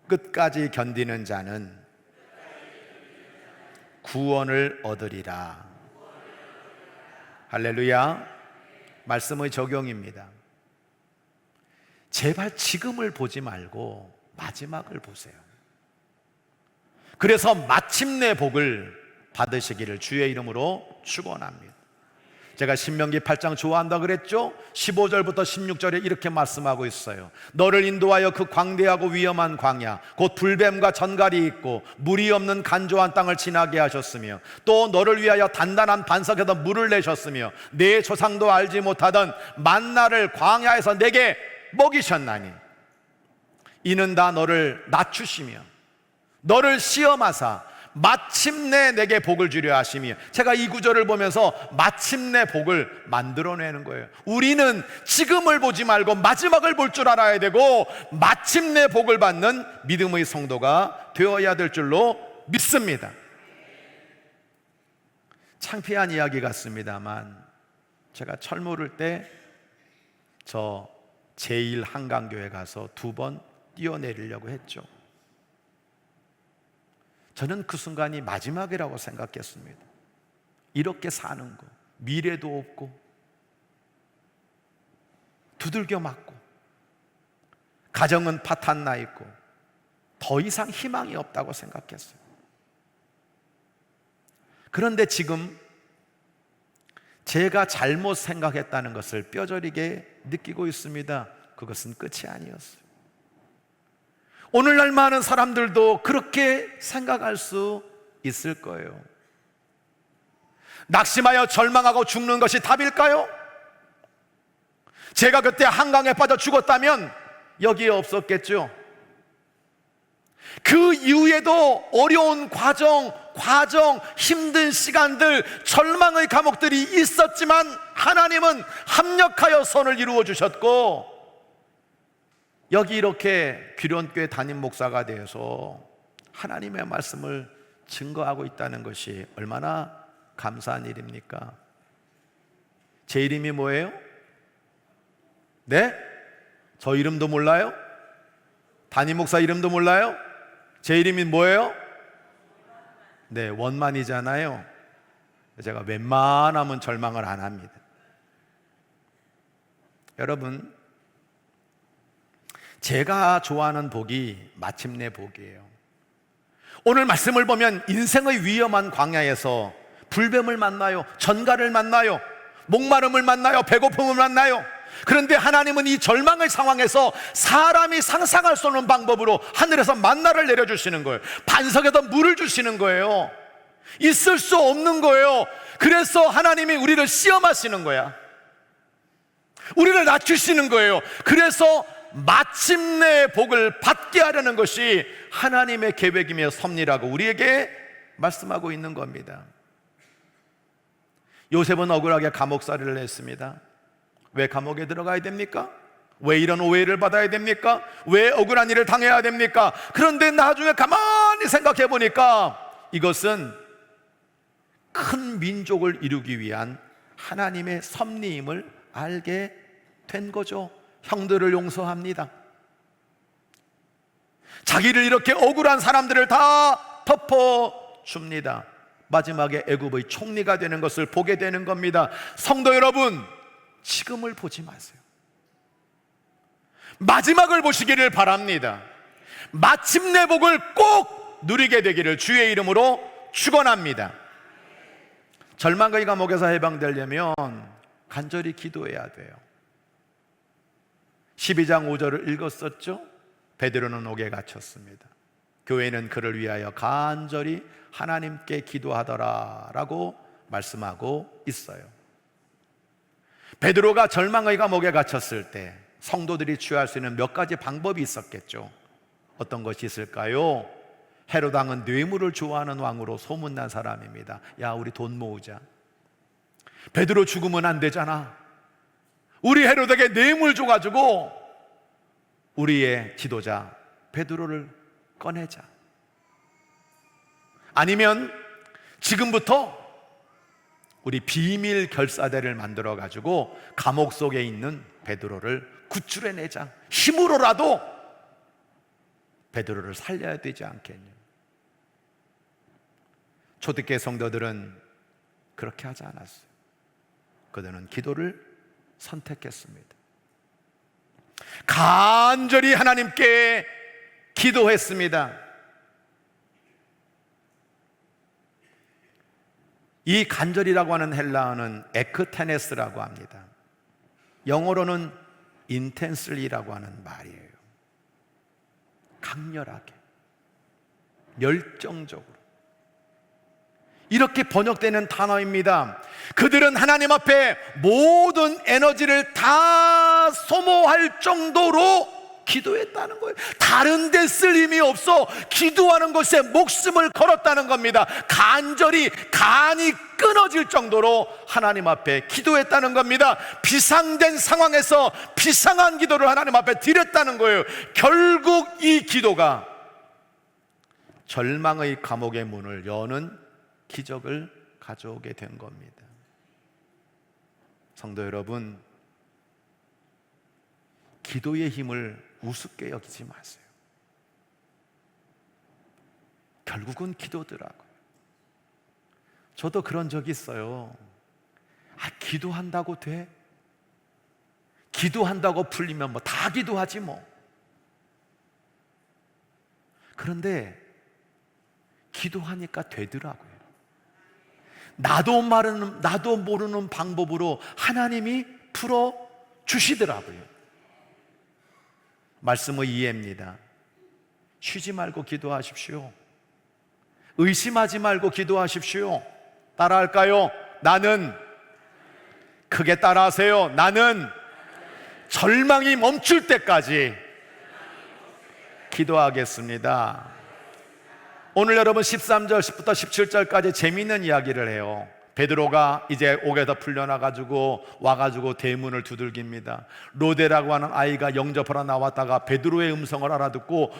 끝까지 견디는 자는 구원을 얻으리라. 할렐루야. 말씀의 적용입니다. 제발 지금을 보지 말고 마지막을 보세요. 그래서 마침내 복을 받으시기를 주의 이름으로 축원합니다. 제가 신명기 8장 좋아한다 그랬죠? 15절부터 16절에 이렇게 말씀하고 있어요. 너를 인도하여 그 광대하고 위험한 광야 곧 불뱀과 전갈이 있고 물이 없는 간조한 땅을 지나게 하셨으며 또 너를 위하여 단단한 반석에서 물을 내셨으며 내 조상도 알지 못하던 만나를 광야에서 내게 먹이셨나니 이는 다 너를 낮추시며 너를 시험하사 마침내 내게 복을 주려 하시며, 제가 이 구절을 보면서 마침내 복을 만들어내는 거예요. 우리는 지금을 보지 말고 마지막을 볼 줄 알아야 되고 마침내 복을 받는 믿음의 성도가 되어야 될 줄로 믿습니다. 창피한 이야기 같습니다만 제가 철 모를 때 저 제1한강교회 가서 2번 뛰어내리려고 했죠. 저는 그 순간이 마지막이라고 생각했습니다. 이렇게 사는 거, 미래도 없고 두들겨 맞고 가정은 파탄 나 있고 더 이상 희망이 없다고 생각했어요. 그런데 지금 제가 잘못 생각했다는 것을 뼈저리게 느끼고 있습니다. 그것은 끝이 아니었어요. 오늘날 많은 사람들도 그렇게 생각할 수 있을 거예요. 낙심하여 절망하고 죽는 것이 답일까요? 제가 그때 한강에 빠져 죽었다면 여기에 없었겠죠. 그 이후에도 어려운 과정, 힘든 시간들, 절망의 감옥들이 있었지만 하나님은 합력하여 선을 이루어 주셨고, 여기 이렇게 귀련교회 담임 목사가 되어서 하나님의 말씀을 증거하고 있다는 것이 얼마나 감사한 일입니까? 제 이름이 뭐예요? 네? 저 이름도 몰라요? 담임 목사 이름도 몰라요? 제 이름이 뭐예요? 네, 원만이잖아요. 제가 웬만하면 절망을 안 합니다. 여러분, 제가 좋아하는 복이 마침내 복이에요. 오늘 말씀을 보면 인생의 위험한 광야에서 불뱀을 만나요, 전갈을 만나요, 목마름을 만나요, 배고픔을 만나요. 그런데 하나님은 이 절망의 상황에서 사람이 상상할 수 없는 방법으로 하늘에서 만나를 내려주시는 거예요. 반석에다 물을 주시는 거예요. 있을 수 없는 거예요. 그래서 하나님이 우리를 시험하시는 거야. 우리를 낮추시는 거예요. 그래서 마침내 복을 받게 하려는 것이 하나님의 계획이며 섭리라고 우리에게 말씀하고 있는 겁니다. 요셉은 억울하게 감옥살이를 했습니다. 왜 감옥에 들어가야 됩니까? 왜 이런 오해를 받아야 됩니까? 왜 억울한 일을 당해야 됩니까? 그런데 나중에 가만히 생각해 보니까 이것은 큰 민족을 이루기 위한 하나님의 섭리임을 알게 된 거죠. 형들을 용서합니다. 자기를 이렇게 억울한 사람들을 다 덮어줍니다. 마지막에 애굽의 총리가 되는 것을 보게 되는 겁니다. 성도 여러분, 지금을 보지 마세요. 마지막을 보시기를 바랍니다. 마침내 복을 꼭 누리게 되기를 주의 이름으로 축원합니다. 절망의 감옥에서 해방되려면 간절히 기도해야 돼요. 12장 5절을 읽었었죠? 베드로는 옥에 갇혔습니다. 교회는 그를 위하여 간절히 하나님께 기도하더라 라고 말씀하고 있어요. 베드로가 절망의 감옥에 갇혔을 때 성도들이 취할 수 있는 몇 가지 방법이 있었겠죠. 어떤 것이 있을까요? 헤롯 왕은 뇌물을 좋아하는 왕으로 소문난 사람입니다. 야, 우리 돈 모으자. 베드로 죽으면 안 되잖아. 우리 헤롯에게 뇌물 줘가지고 우리의 지도자 베드로를 꺼내자. 아니면 지금부터 우리 비밀 결사대를 만들어 가지고 감옥 속에 있는 베드로를 구출해내자. 힘으로라도 베드로를 살려야 되지 않겠냐. 초대교회 성도들은 그렇게 하지 않았어요. 그들은 기도를 선택했습니다. 간절히 하나님께 기도했습니다. 이 간절이라고 하는 헬라어는 에크테네스라고 합니다. 영어로는 intensely라고 하는 말이에요. 강렬하게, 열정적으로, 이렇게 번역되는 단어입니다. 그들은 하나님 앞에 모든 에너지를 다 소모할 정도로 기도했다는 거예요. 다른 데 쓸 힘이 없어 기도하는 것에 목숨을 걸었다는 겁니다. 간절히 간이 끊어질 정도로 하나님 앞에 기도했다는 겁니다. 비상된 상황에서 비상한 기도를 하나님 앞에 드렸다는 거예요. 결국 이 기도가 절망의 감옥의 문을 여는 기적을 가져오게 된 겁니다. 성도 여러분, 기도의 힘을 우습게 여기지 마세요. 결국은 기도더라고요. 저도 그런 적이 있어요. 기도한다고 돼? 기도한다고 풀리면 뭐 다 기도하지 뭐. 그런데 기도하니까 되더라고요. 나도 모르는 방법으로 하나님이 풀어 주시더라고요. 말씀의 이해입니다. 쉬지 말고 기도하십시오. 의심하지 말고 기도하십시오. 따라할까요? 나는, 크게 따라하세요. 나는 절망이 멈출 때까지 기도하겠습니다. 오늘 여러분 13절 10부터 17절까지 재미있는 이야기를 해요. 베드로가 이제 옥에서 풀려나가지고 와가지고 대문을 두들깁니다. 로데라고 하는 아이가 영접하러 나왔다가 베드로의 음성을 알아듣고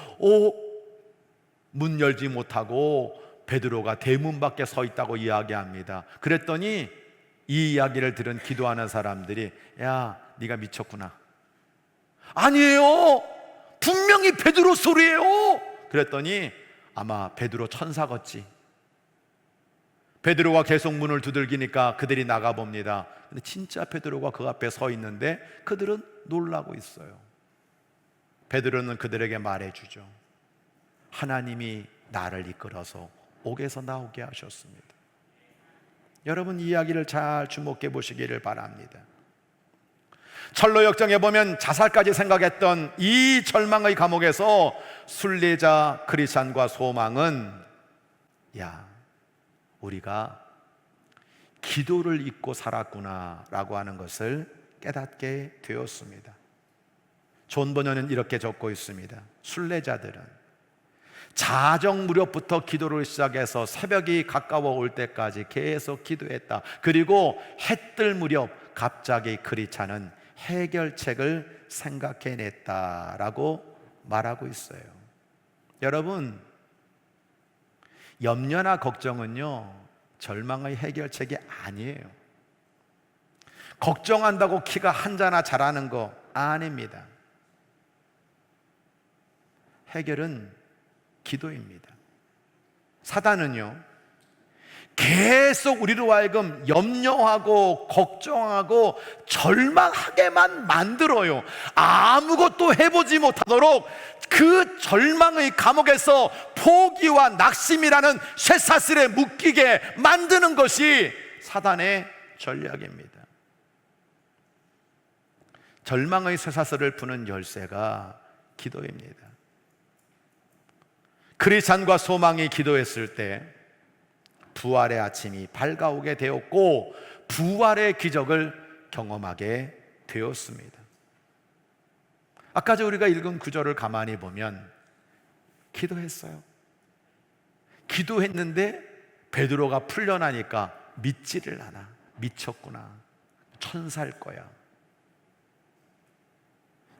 문 열지 못하고 베드로가 대문 밖에 서 있다고 이야기합니다. 그랬더니 이 이야기를 들은 기도하는 사람들이, 야, 네가 미쳤구나. 아니에요, 분명히 베드로 소리예요. 그랬더니 아마 베드로 천사 같지. 베드로가 계속 문을 두들기니까 그들이 나가봅니다. 근데 진짜 베드로가 그 앞에 서 있는데 그들은 놀라고 있어요. 베드로는 그들에게 말해주죠. 하나님이 나를 이끌어서 옥에서 나오게 하셨습니다. 여러분, 이 이야기를 잘 주목해 보시기를 바랍니다. 철로 역정에 보면 자살까지 생각했던 이 절망의 감옥에서 순례자 크리스찬과 소망은, 야, 우리가 기도를 잊고 살았구나 라고 하는 것을 깨닫게 되었습니다. 존 번연은 이렇게 적고 있습니다. 순례자들은 자정 무렵부터 기도를 시작해서 새벽이 가까워 올 때까지 계속 기도했다. 그리고 해 뜰 무렵 갑자기 크리스찬은 해결책을 생각해냈다라고 말하고 있어요. 여러분, 염려나 걱정은요, 절망의 해결책이 아니에요. 걱정한다고 키가 한자나 자라는 거 아닙니다. 해결은 기도입니다. 사단은요, 계속 우리로 하여금 염려하고 걱정하고 절망하게만 만들어요. 아무것도 해보지 못하도록 그 절망의 감옥에서 포기와 낙심이라는 쇠사슬에 묶이게 만드는 것이 사단의 전략입니다. 절망의 쇠사슬을 푸는 열쇠가 기도입니다. 크리스찬과 소망이 기도했을 때 부활의 아침이 밝아오게 되었고 부활의 기적을 경험하게 되었습니다. 아까 우리가 읽은 구절을 가만히 보면 기도했어요. 기도했는데 베드로가 풀려나니까 믿지를 않아. 미쳤구나, 천사일 거야.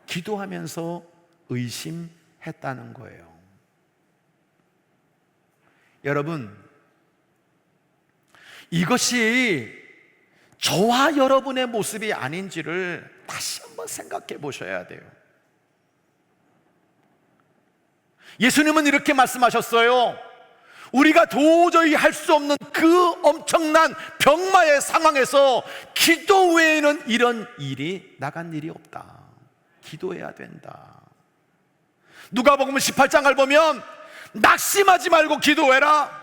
기도하면서 의심했다는 거예요. 여러분, 이것이 저와 여러분의 모습이 아닌지를 다시 한번 생각해 보셔야 돼요. 예수님은 이렇게 말씀하셨어요. 우리가 도저히 할 수 없는 그 엄청난 병마의 상황에서 기도 외에는 이런 일이 나간 일이 없다. 기도해야 된다. 누가복음 18장을 보면 낙심하지 말고 기도해라.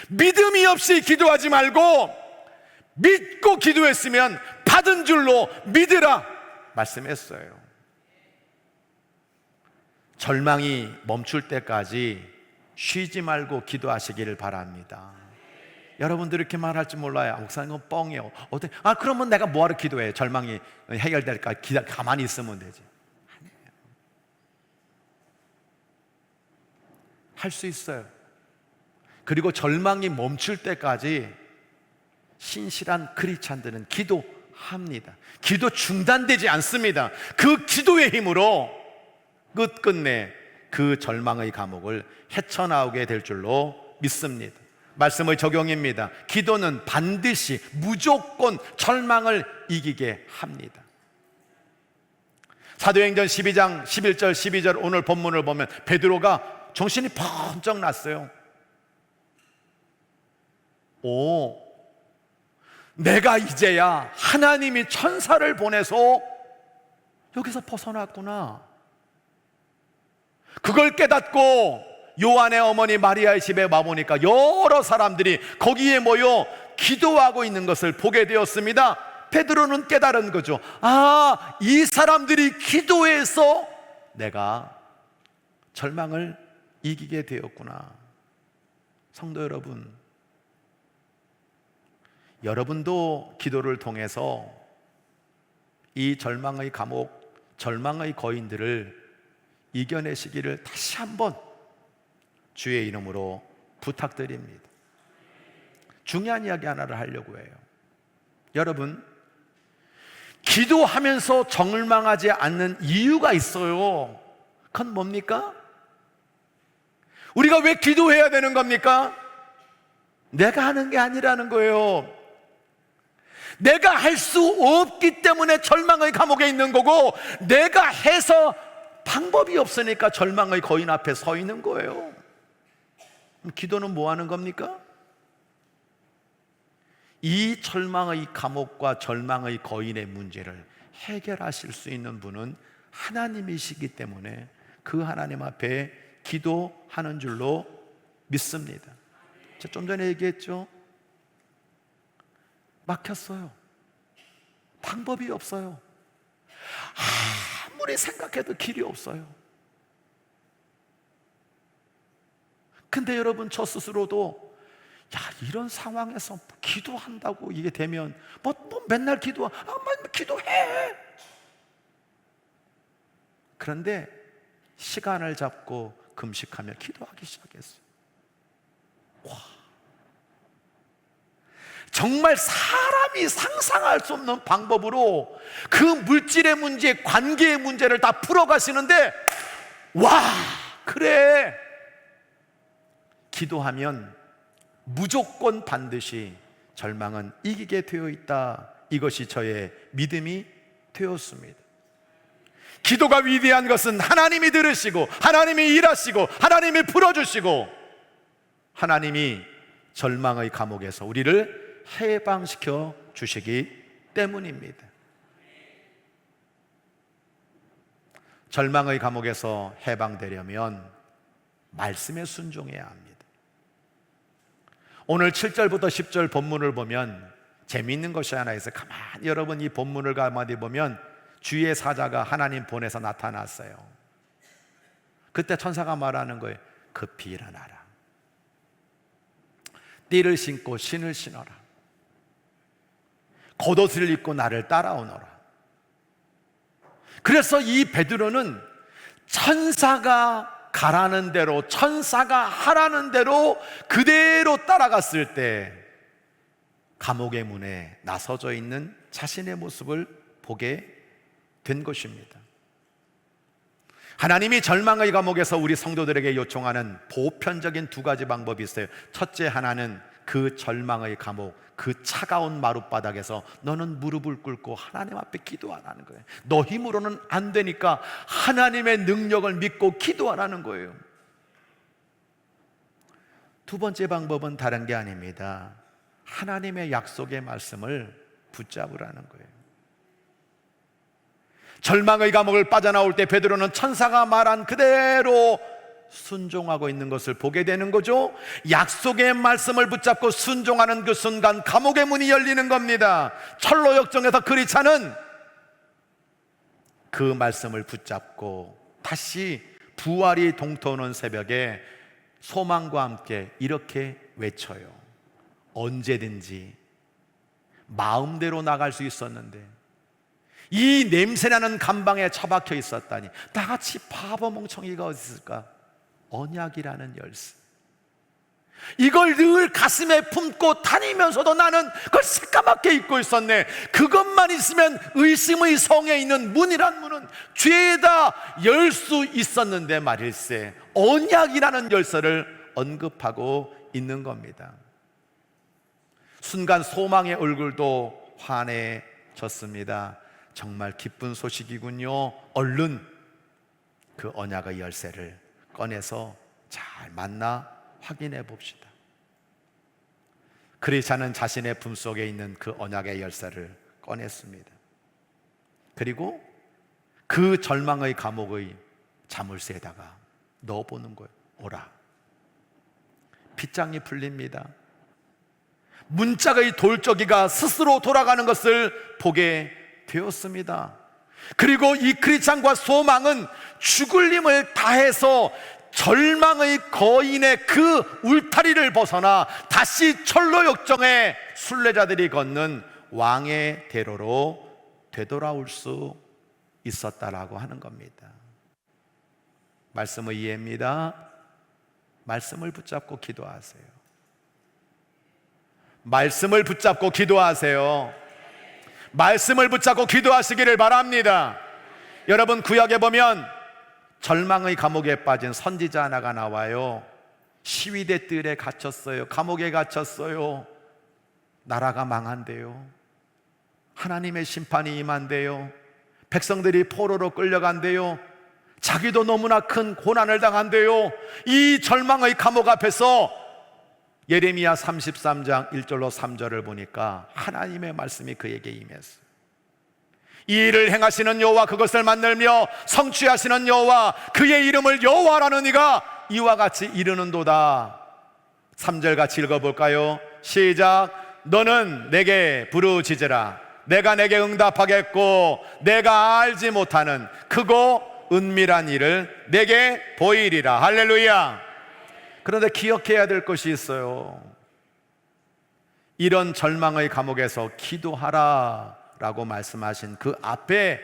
믿음이 없이 기도하지 말고 믿고 기도했으면 받은 줄로 믿으라 말씀했어요. 절망이 멈출 때까지 쉬지 말고 기도하시기를 바랍니다. 여러분들 이렇게 말할지 몰라요. 목사님은 뻥이에요. 어때? 그러면 내가 뭐하러 기도해? 절망이 해결될까? 가만히 있으면 되지. 할 수 있어요. 그리고 절망이 멈출 때까지 신실한 크리스찬들은 기도합니다. 기도 중단되지 않습니다. 그 기도의 힘으로 끝끝내 그 절망의 감옥을 헤쳐나오게 될 줄로 믿습니다. 말씀의 적용입니다. 기도는 반드시 무조건 절망을 이기게 합니다. 사도행전 12장 11절 12절 오늘 본문을 보면 베드로가 정신이 번쩍 났어요. 내가 이제야 하나님이 천사를 보내서 여기서 벗어났구나. 그걸 깨닫고 요한의 어머니 마리아의 집에 와보니까 여러 사람들이 거기에 모여 기도하고 있는 것을 보게 되었습니다. 베드로는 깨달은 거죠. 이 사람들이 기도해서 내가 절망을 이기게 되었구나. 성도 여러분, 여러분도 기도를 통해서 이 절망의 감옥, 절망의 거인들을 이겨내시기를 다시 한번 주의 이름으로 부탁드립니다. 중요한 이야기 하나를 하려고 해요. 여러분, 기도하면서 절망하지 않는 이유가 있어요. 그건 뭡니까? 우리가 왜 기도해야 되는 겁니까? 내가 하는 게 아니라는 거예요. 내가 할 수 없기 때문에 절망의 감옥에 있는 거고, 내가 해서 방법이 없으니까 절망의 거인 앞에 서 있는 거예요. 기도는 뭐 하는 겁니까? 이 절망의 감옥과 절망의 거인의 문제를 해결하실 수 있는 분은 하나님이시기 때문에 그 하나님 앞에 기도하는 줄로 믿습니다. 제가 좀 전에 얘기했죠. 막혔어요. 방법이 없어요. 아무리 생각해도 길이 없어요. 근데 여러분, 저 스스로도 이런 상황에서 기도한다고 이게 되면 맨날 기도해. 그런데 시간을 잡고 금식하며 기도하기 시작했어요. 정말 사람이 상상할 수 없는 방법으로 그 물질의 문제, 관계의 문제를 다 풀어가시는데, 그래, 기도하면 무조건 반드시 절망은 이기게 되어 있다. 이것이 저의 믿음이 되었습니다. 기도가 위대한 것은 하나님이 들으시고, 하나님이 일하시고, 하나님이 풀어주시고, 하나님이 절망의 감옥에서 우리를 해방시켜 주시기 때문입니다. 절망의 감옥에서 해방되려면 말씀에 순종해야 합니다. 오늘 7절부터 10절 본문을 보면 재미있는 것이 하나 있어요. 가만히 여러분 이 본문을 가만히 보면 주의 사자가 하나님 보내서 나타났어요. 그때 천사가 말하는 거예요. 급히 일어나라. 띠를 신고 신을 신어라. 겉옷을 입고 나를 따라오너라. 그래서 이 베드로는 천사가 가라는 대로, 천사가 하라는 대로 그대로 따라갔을 때 감옥의 문에 나서져 있는 자신의 모습을 보게 된 것입니다. 하나님이 절망의 감옥에서 우리 성도들에게 요청하는 보편적인 두 가지 방법이 있어요. 첫째 하나는 그 절망의 감옥, 그 차가운 마룻바닥에서 너는 무릎을 꿇고 하나님 앞에 기도하라는 거예요. 너 힘으로는 안 되니까 하나님의 능력을 믿고 기도하라는 거예요. 두 번째 방법은 다른 게 아닙니다. 하나님의 약속의 말씀을 붙잡으라는 거예요. 절망의 감옥을 빠져나올 때 베드로는 천사가 말한 그대로 순종하고 있는 것을 보게 되는 거죠. 약속의 말씀을 붙잡고 순종하는 그 순간 감옥의 문이 열리는 겁니다. 철로 역정에서 그리차는 그 말씀을 붙잡고 다시 부활이 동터오는 새벽에 소망과 함께 이렇게 외쳐요. 언제든지 마음대로 나갈 수 있었는데 이 냄새나는 감방에 처박혀 있었다니 나같이 바보 멍청이가 어디 있을까? 언약이라는 열쇠, 이걸 늘 가슴에 품고 다니면서도 나는 그걸 새까맣게 잊고 있었네. 그것만 있으면 의심의 성에 있는 문이란 문은 죄다 열 수 있었는데 말일세. 언약이라는 열쇠를 언급하고 있는 겁니다. 순간 소망의 얼굴도 환해졌습니다. 정말 기쁜 소식이군요. 얼른 그 언약의 열쇠를 꺼내서 잘 만나 확인해 봅시다. 크리스찬은 자신의 품속에 있는 그 언약의 열쇠를 꺼냈습니다. 그리고 그 절망의 감옥의 자물쇠에다가 넣어보는 거예요. 오라. 빗장이 풀립니다. 문짝의 돌적이가 스스로 돌아가는 것을 보게 되었습니다. 그리고 이 크리스찬과 소망은 죽을 힘을 다해서 절망의 거인의 그 울타리를 벗어나 다시 철로 역정의 순례자들이 걷는 왕의 대로로 되돌아올 수 있었다라고 하는 겁니다. 말씀의 이해입니다. 말씀을 붙잡고 기도하세요. 말씀을 붙잡고 기도하세요. 말씀을 붙잡고 기도하시기를 바랍니다. 여러분, 구약에 보면 절망의 감옥에 빠진 선지자 하나가 나와요. 시위대 뜰에 갇혔어요. 감옥에 갇혔어요. 나라가 망한대요. 하나님의 심판이 임한대요. 백성들이 포로로 끌려간대요. 자기도 너무나 큰 고난을 당한대요. 이 절망의 감옥 앞에서 예레미야 33장 1절로 3절을 보니까 하나님의 말씀이 그에게 임했어요. 이 일을 행하시는 여호와, 그것을 만들며 성취하시는 여호와, 그의 이름을 여호와라는 이가 이와 같이 이르는도다. 3절 같이 읽어볼까요? 시작. 너는 내게 부르짖으라. 내가 내게 응답하겠고 내가 알지 못하는 크고 은밀한 일을 내게 보이리라. 할렐루야. 그런데 기억해야 될 것이 있어요. 이런 절망의 감옥에서 기도하라 라고 말씀하신 그 앞에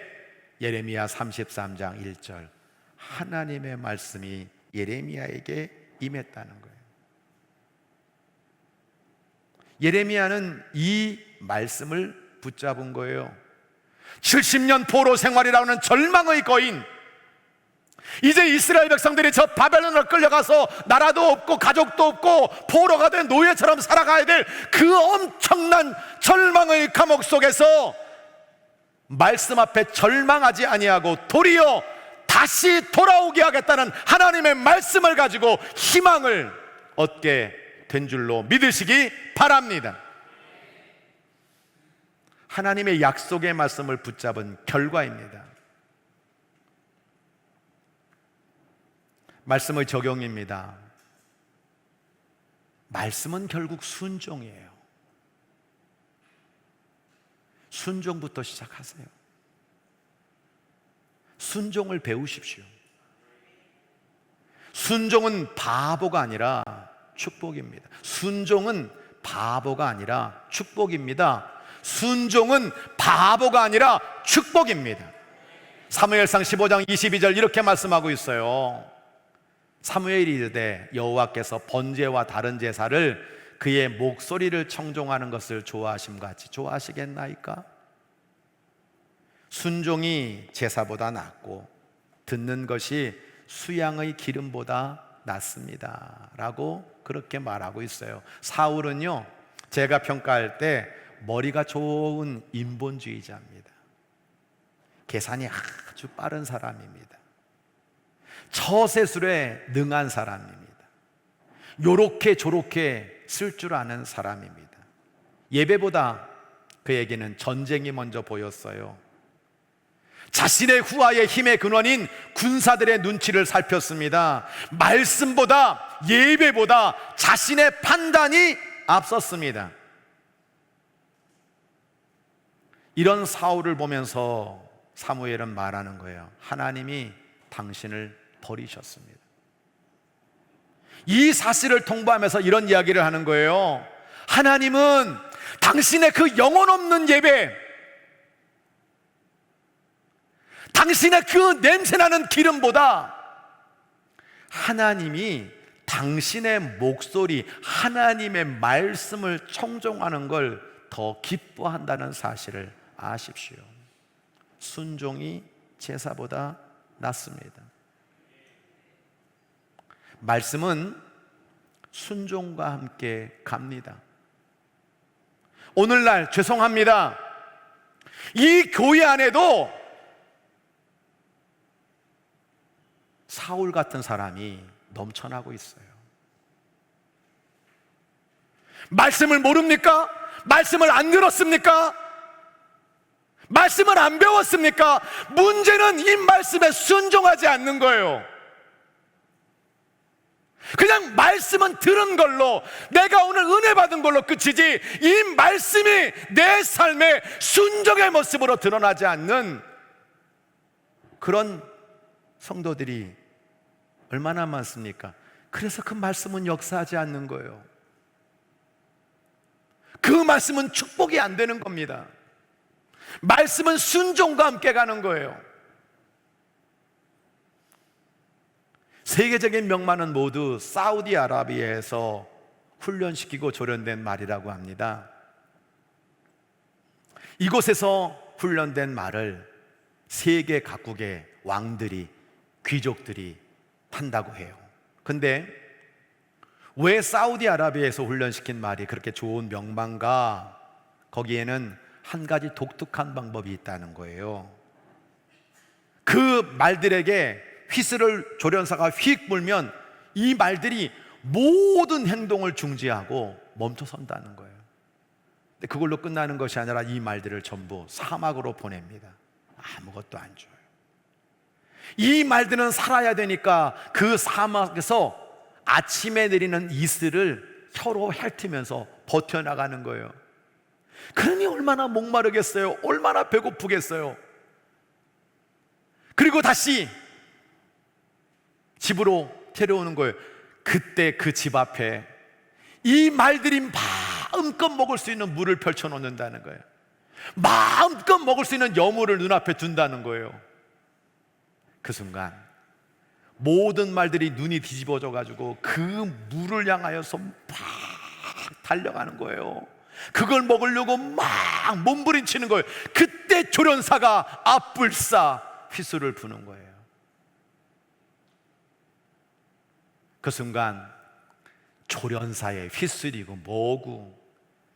예레미야 33장 1절, 하나님의 말씀이 예레미야에게 임했다는 거예요. 예레미야는 이 말씀을 붙잡은 거예요. 70년 포로 생활이라는 절망의 거인, 이제 이스라엘 백성들이 저 바벨론으로 끌려가서 나라도 없고 가족도 없고 포로가 된 노예처럼 살아가야 될 그 엄청난 절망의 감옥 속에서 말씀 앞에 절망하지 아니하고 도리어 다시 돌아오게 하겠다는 하나님의 말씀을 가지고 희망을 얻게 된 줄로 믿으시기 바랍니다. 하나님의 약속의 말씀을 붙잡은 결과입니다. 말씀의 적용입니다. 말씀은 결국 순종이에요. 순종부터 시작하세요. 순종을 배우십시오. 순종은 바보가 아니라 축복입니다. 순종은 바보가 아니라 축복입니다. 순종은 바보가 아니라 축복입니다. 사무엘상 15장 22절 이렇게 말씀하고 있어요. 사무엘이 이르되 여호와께서 번제와 다른 제사를 그의 목소리를 청종하는 것을 좋아하심같이 좋아하시겠나이까? 순종이 제사보다 낫고 듣는 것이 수양의 기름보다 낫습니다 라고 그렇게 말하고 있어요. 사울은요, 제가 평가할 때 머리가 좋은 인본주의자입니다. 계산이 아주 빠른 사람입니다. 처세술에 능한 사람입니다. 요렇게 저렇게 쓸 줄 아는 사람입니다. 예배보다 그에게는 전쟁이 먼저 보였어요. 자신의 후하의 힘의 근원인 군사들의 눈치를 살폈습니다. 말씀보다 예배보다 자신의 판단이 앞섰습니다. 이런 사울을 보면서 사무엘은 말하는 거예요. 하나님이 당신을 버리셨습니다. 이 사실을 통보하면서 이런 이야기를 하는 거예요. 하나님은 당신의 그 영혼 없는 예배, 당신의 그 냄새나는 기름보다 하나님이 당신의 목소리, 하나님의 말씀을 청종하는 걸 더 기뻐한다는 사실을 아십시오. 순종이 제사보다 낫습니다. 말씀은 순종과 함께 갑니다. 오늘날 죄송합니다. 이 교회 안에도 사울 같은 사람이 넘쳐나고 있어요. 말씀을 모릅니까? 말씀을 안 들었습니까? 말씀을 안 배웠습니까? 문제는 이 말씀에 순종하지 않는 거예요. 그냥 말씀은 들은 걸로, 내가 오늘 은혜 받은 걸로 끝이지, 이 말씀이 내 삶의 순종의 모습으로 드러나지 않는 그런 성도들이 얼마나 많습니까? 그래서 그 말씀은 역사하지 않는 거예요. 그 말씀은 축복이 안 되는 겁니다. 말씀은 순종과 함께 가는 거예요. 세계적인 명만은 모두 사우디아라비아에서 훈련시키고 조련된 말이라고 합니다. 이곳에서 훈련된 말을 세계 각국의 왕들이, 귀족들이 탄다고 해요. 근데 왜 사우디아라비아에서 훈련시킨 말이 그렇게 좋은 명망가? 거기에는 한 가지 독특한 방법이 있다는 거예요. 그 말들에게 휘슬을 조련사가 휙 불면 이 말들이 모든 행동을 중지하고 멈춰선다는 거예요. 근데 그걸로 끝나는 것이 아니라 이 말들을 전부 사막으로 보냅니다. 아무것도 안 줘요. 이 말들은 살아야 되니까 그 사막에서 아침에 내리는 이슬을 혀로 핥으면서 버텨나가는 거예요. 그러니 얼마나 목마르겠어요? 얼마나 배고프겠어요? 그리고 다시 집으로 데려오는 거예요. 그때 그 집 앞에 이 말들이 마음껏 먹을 수 있는 물을 펼쳐놓는다는 거예요. 마음껏 먹을 수 있는 여물을 눈앞에 둔다는 거예요. 그 순간 모든 말들이 눈이 뒤집어져 가지고 그 물을 향하여서 막 달려가는 거예요. 그걸 먹으려고 막 몸부림치는 거예요. 그때 조련사가 앞불사 휘슬을 부는 거예요. 그 순간 조련사의 휘슬이고 뭐고,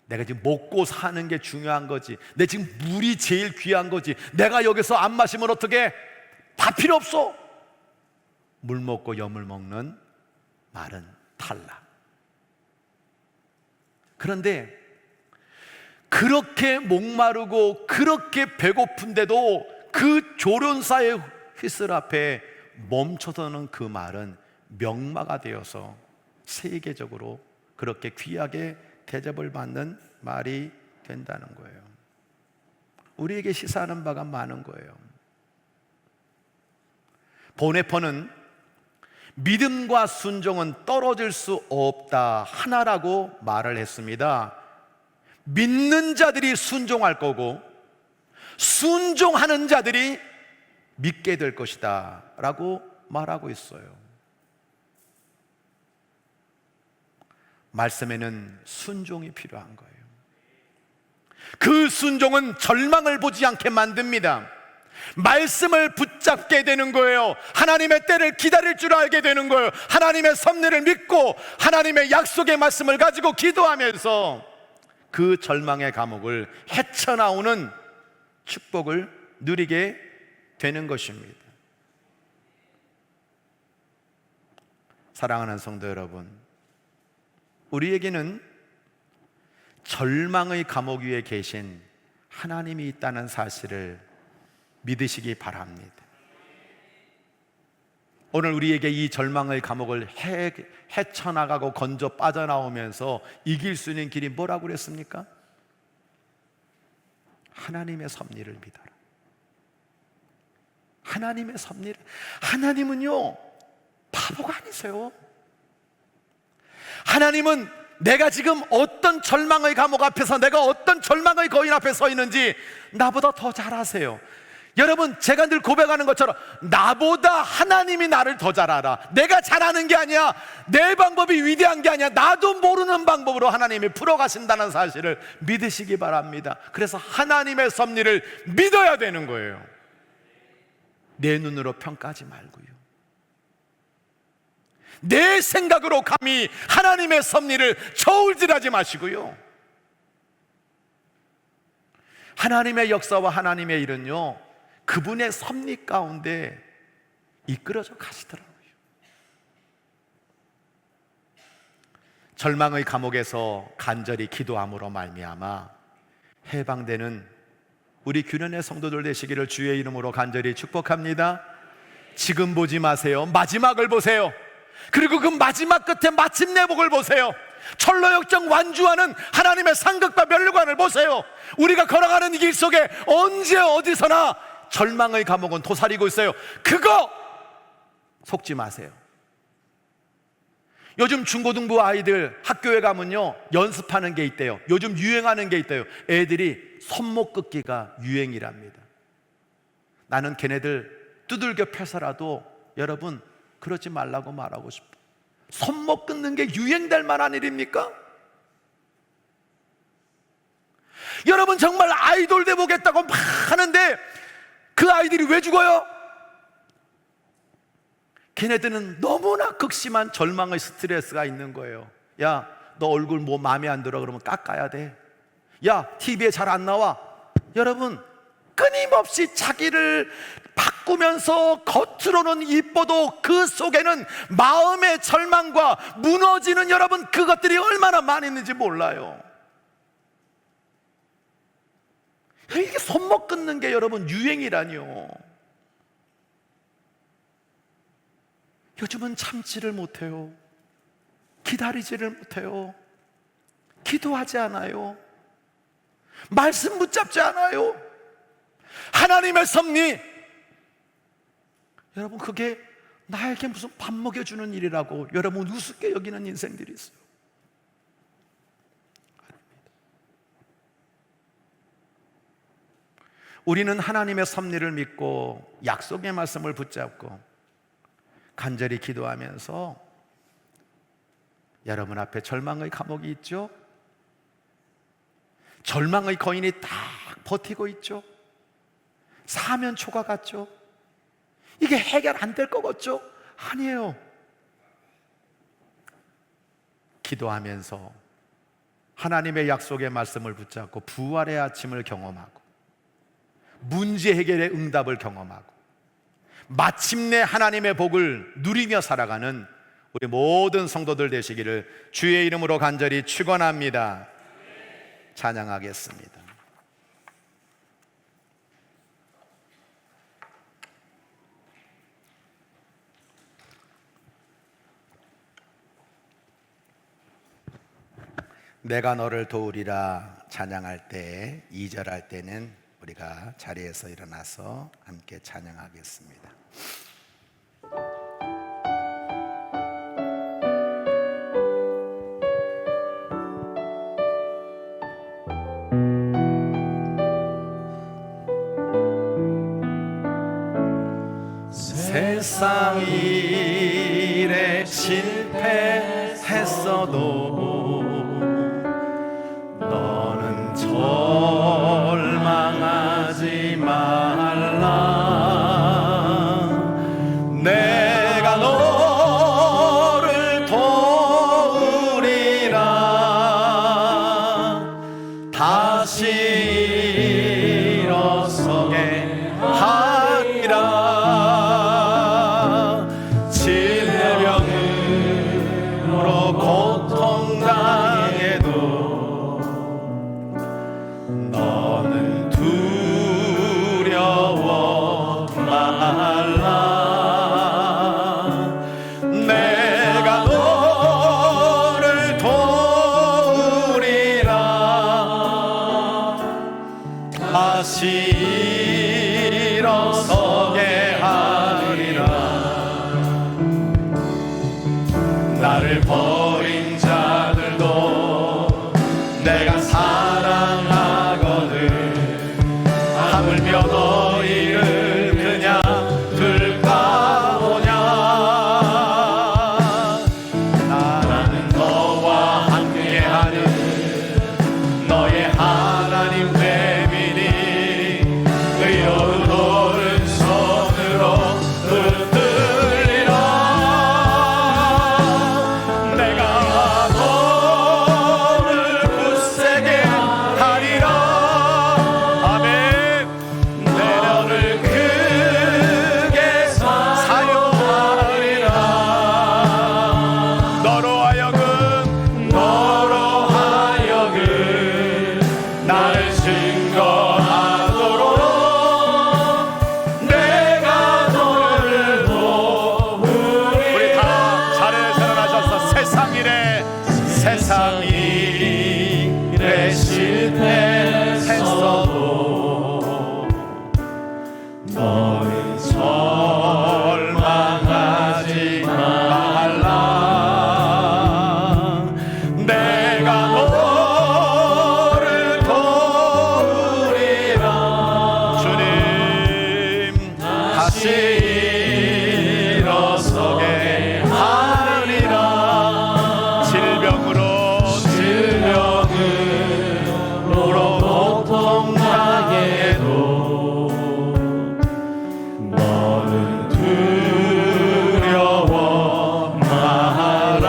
내가 지금 먹고 사는 게 중요한 거지, 내 지금 물이 제일 귀한 거지, 내가 여기서 안 마시면 어떡해? 다 필요 없어. 물 먹고 염을 먹는 말은 탈락. 그런데 그렇게 목마르고 그렇게 배고픈데도 그 조련사의 휘슬 앞에 멈춰서는 그 말은 명마가 되어서 세계적으로 그렇게 귀하게 대접을 받는 말이 된다는 거예요. 우리에게 시사하는 바가 많은 거예요. 보네퍼는 믿음과 순종은 떨어질 수 없다 하나라고 말을 했습니다. 믿는 자들이 순종할 거고 순종하는 자들이 믿게 될 것이다 라고 말하고 있어요. 말씀에는 순종이 필요한 거예요. 그 순종은 절망을 보지 않게 만듭니다. 말씀을 붙잡게 되는 거예요. 하나님의 때를 기다릴 줄 알게 되는 거예요. 하나님의 섭리를 믿고 하나님의 약속의 말씀을 가지고 기도하면서 그 절망의 감옥을 헤쳐나오는 축복을 누리게 되는 것입니다. 사랑하는 성도 여러분, 우리에게는 절망의 감옥 위에 계신 하나님이 있다는 사실을 믿으시기 바랍니다. 오늘 우리에게 이 절망의 감옥을 헤쳐나가고 건져 빠져나오면서 이길 수 있는 길이 뭐라고 그랬습니까? 하나님의 섭리를 믿어라. 하나님의 섭리를. 하나님은요 바보가 아니세요. 하나님은 내가 지금 어떤 절망의 감옥 앞에서, 내가 어떤 절망의 거인 앞에 서 있는지 나보다 더 잘 아세요. 여러분, 제가 늘 고백하는 것처럼 나보다 하나님이 나를 더 잘 알아. 내가 잘하는 게 아니야, 내 방법이 위대한 게 아니야, 나도 모르는 방법으로 하나님이 풀어가신다는 사실을 믿으시기 바랍니다. 그래서 하나님의 섭리를 믿어야 되는 거예요. 내 눈으로 평가하지 말고요. 내 생각으로 감히 하나님의 섭리를 저울질하지 마시고요, 하나님의 역사와 하나님의 일은요, 그분의 섭리 가운데 이끌어져 가시더라고요. 절망의 감옥에서 간절히 기도함으로 말미암아 해방되는 우리 규련의 성도들 되시기를 주의 이름으로 간절히 축복합니다. 지금 보지 마세요. 마지막을 보세요. 그리고 그 마지막 끝에 마침내 복을 보세요. 철로역정 완주하는 하나님의 상급과 면류관을 보세요. 우리가 걸어가는 이 길 속에 언제 어디서나 절망의 감옥은 도사리고 있어요. 그거 속지 마세요. 요즘 중고등부 아이들 학교에 가면요, 연습하는 게 있대요. 요즘 유행하는 게 있대요. 애들이 손목 긋기가 유행이랍니다. 나는 걔네들 두들겨 패서라도 여러분 그러지 말라고 말하고 싶어. 손목 끊는 게 유행될 만한 일입니까? 여러분 정말 아이돌 돼 보겠다고 막 하는데 그 아이들이 왜 죽어요? 걔네들은 너무나 극심한 절망의 스트레스가 있는 거예요. 야, 너 얼굴 뭐 마음에 안 들어 그러면 깎아야 돼. 야, TV에 잘 안 나와. 여러분 끊임없이 자기를 바꾸면서 겉으로는 이뻐도 그 속에는 마음의 절망과 무너지는, 여러분 그것들이 얼마나 많이 있는지 몰라요. 이게 손목 끊는 게 여러분 유행이라니요. 요즘은 참지를 못해요. 기다리지를 못해요. 기도하지 않아요. 말씀 붙잡지 않아요. 하나님의 섭리, 여러분 그게 나에게 무슨 밥 먹여주는 일이라고 여러분 우습게 여기는 인생들이 있어요. 우리는 하나님의 섭리를 믿고 약속의 말씀을 붙잡고 간절히 기도하면서 여러분 앞에 절망의 감옥이 있죠. 절망의 거인이 딱 버티고 있죠. 사면초가 같죠. 이게 해결 안 될 것 같죠? 아니에요. 기도하면서 하나님의 약속의 말씀을 붙잡고 부활의 아침을 경험하고 문제 해결의 응답을 경험하고 마침내 하나님의 복을 누리며 살아가는 우리 모든 성도들 되시기를 주의 이름으로 간절히 축원합니다. 찬양하겠습니다. 내가 너를 도우리라 찬양할 때 2절 할 때는 우리가 자리에서 일어나서 함께 찬양하겠습니다. 세상 일에 실패했어도 너는 절망하지 말라. 내가 너를 도우리라. 다시 일어서게 하리라. 질병으로 고통당해도 너는 두려워 말라. 내가 너를 도우리라. 다시 일어서게 하리라. 나를 버린 자들도 내가 사랑하거든. 하물며 너희를 그냥 둘까 보냐. 나라는 너와 함께하는 너의 하나님 되미니 의로운 오른손으로 붙들리라. 세상 일에 실패했어도 너는 절망하지 말라. 내가 너를 도우리라. 주님 다시 일어서게 하리라. 질병으로 고통 당해도 너는 두려워 마라.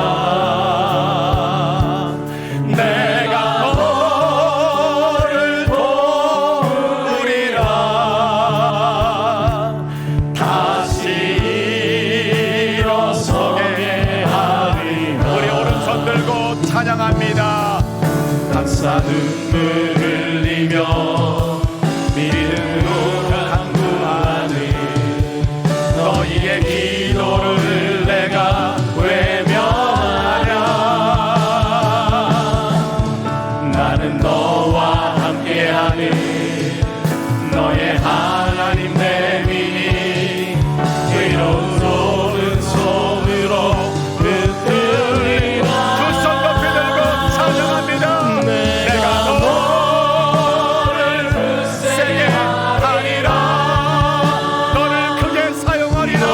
내가 너를 도우리라. 다시 일어서게 하리라. 우리 오른손 들고 찬양합니다. 감사 눈물 흘리며 믿음으로 간구하니 너희의 기도를 내가 외면하랴. 나는 너와 함께하니 너의 하나님 내 민이 의로운 오른손으로 붙들리라. 두 손 높이 들고 찬양합니다. 내가 너를 세게 하리라. 너를 크게 사용하리라.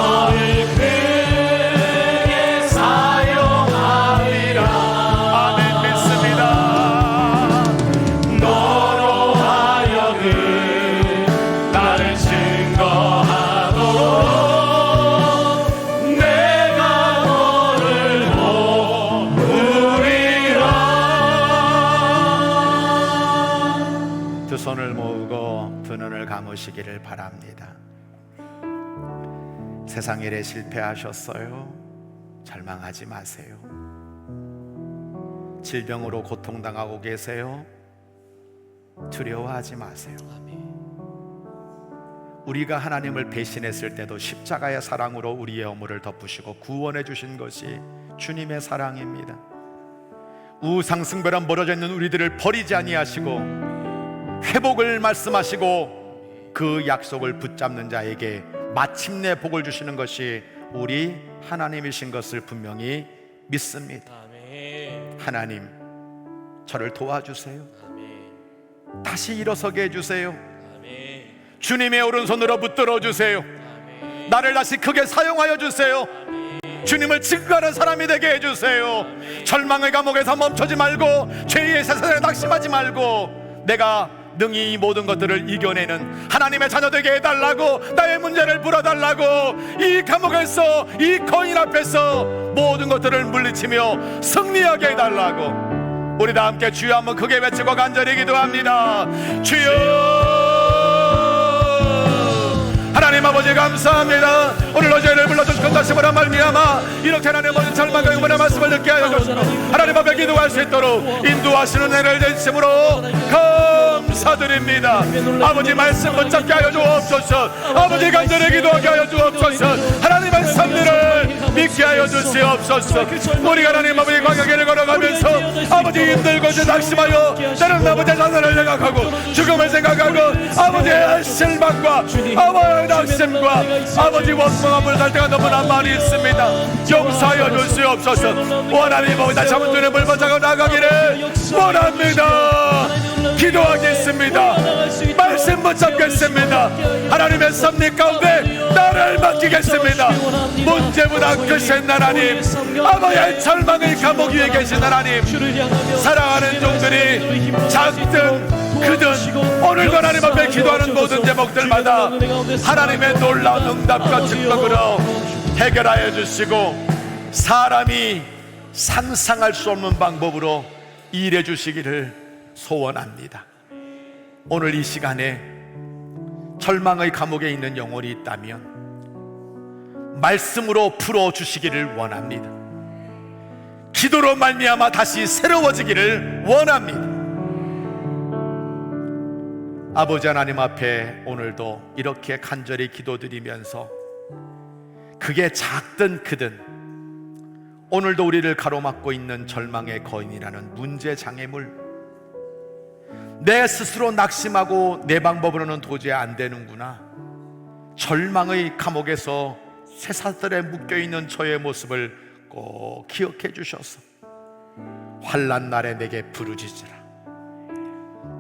아멘. 믿습니다. 너로 하여금 나를 증거하도록 내가 너를 도우리라. 두 손을 모으고 두 눈을 감으시기를 바랍니다. 세상 일에 실패하셨어요? 절망하지 마세요. 질병으로 고통당하고 계세요? 두려워하지 마세요. 우리가 하나님을 배신했을 때도 십자가의 사랑으로 우리의 허물을 덮으시고 구원해 주신 것이 주님의 사랑입니다. 우상숭배로 멀어져 있는 우리들을 버리지 아니하시고 회복을 말씀하시고 그 약속을 붙잡는 자에게 마침내 복을 주시는 것이 우리 하나님이신 것을 분명히 믿습니다. 아멘. 하나님, 저를 도와주세요. 아멘. 다시 일어서게 해주세요. 아멘. 주님의 오른손으로 붙들어 주세요. 아멘. 나를 다시 크게 사용하여 주세요. 주님을 증거하는 사람이 되게 해주세요. 절망의 감옥에서 멈추지 말고 죄의 세상에 낙심하지 말고 내가 능히 이 모든 것들을 이겨내는 하나님의 자녀 되게 해달라고, 나의 문제를 풀어달라고, 이 감옥에서 이 거인 앞에서 모든 것들을 물리치며 승리하게 해달라고 우리 다 함께 주여 한번 크게 외치고 간절히 기도합니다. 주여, 하나님 아버지 감사합니다. 오늘 저희를 불러주신 것다심으로 말미암아 이렇게 하나님 아버지 절망과 영원의 말씀을 듣게 하여 주시고 하나님 앞에 기도할 수 있도록 인도하시는 은혜를 주심으로 감사드립니다. 아버지 말씀 붙잡게 하여 주옵소서. 아버지 간절히 기도하게 하여 주옵소서. 하나님 말씀들을 믿게 하여 주시옵소서. 우리가 하나님 아버지 광야길을 걸어가면서 아버지 힘들고 낙심하여 때로는 아버지의 자살을 생각하고 죽음을 생각하고 아버지의 실망과 아버지의 낙심과 아버지 원망함을 살 때가 너무나 많이 있습니다. 용서하여 주시옵소서. 하나님 아버지 다시 한번 주님을 붙잡고 나가기를 원합니다. 기도하겠습니다. 말씀 붙잡겠습니다. 하나님의 섭리 가운데 나를 맡기겠습니다. 문제보다 크신 하나님, 아버지의 절망의 감옥 위에 계신 하나님, 사랑하는 종들이 작든 크든 오늘도 하나님 앞에 기도하는 모든 제목들마다 하나님의 놀라운 응답과 축복으로 해결하여 주시고 사람이 상상할 수 없는 방법으로 일해 주시기를 소원합니다. 오늘 이 시간에 절망의 감옥에 있는 영혼이 있다면 말씀으로 풀어주시기를 원합니다. 기도로 말미암아 다시 새로워지기를 원합니다. 아버지 하나님 앞에 오늘도 이렇게 간절히 기도드리면서 그게 작든 크든 오늘도 우리를 가로막고 있는 절망의 거인이라는 문제 장애물, 내 스스로 낙심하고 내 방법으로는 도저히 안 되는구나, 절망의 감옥에서 쇠사슬에 묶여있는 저의 모습을 꼭 기억해 주셔서 환난 날에 내게 부르짖으라.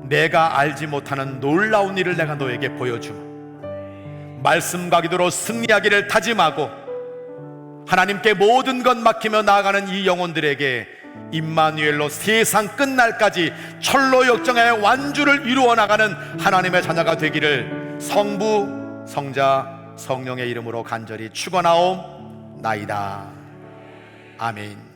내가 알지 못하는 놀라운 일을 내가 너에게 보여주마. 말씀과 기도로 승리하기를 다짐하고 하나님께 모든 것 맡기며 나아가는 이 영혼들에게 임마누엘로 세상 끝날까지 철로 역정의 완주를 이루어 나가는 하나님의 자녀가 되기를 성부, 성자, 성령의 이름으로 간절히 축원하옵나이다. 아멘.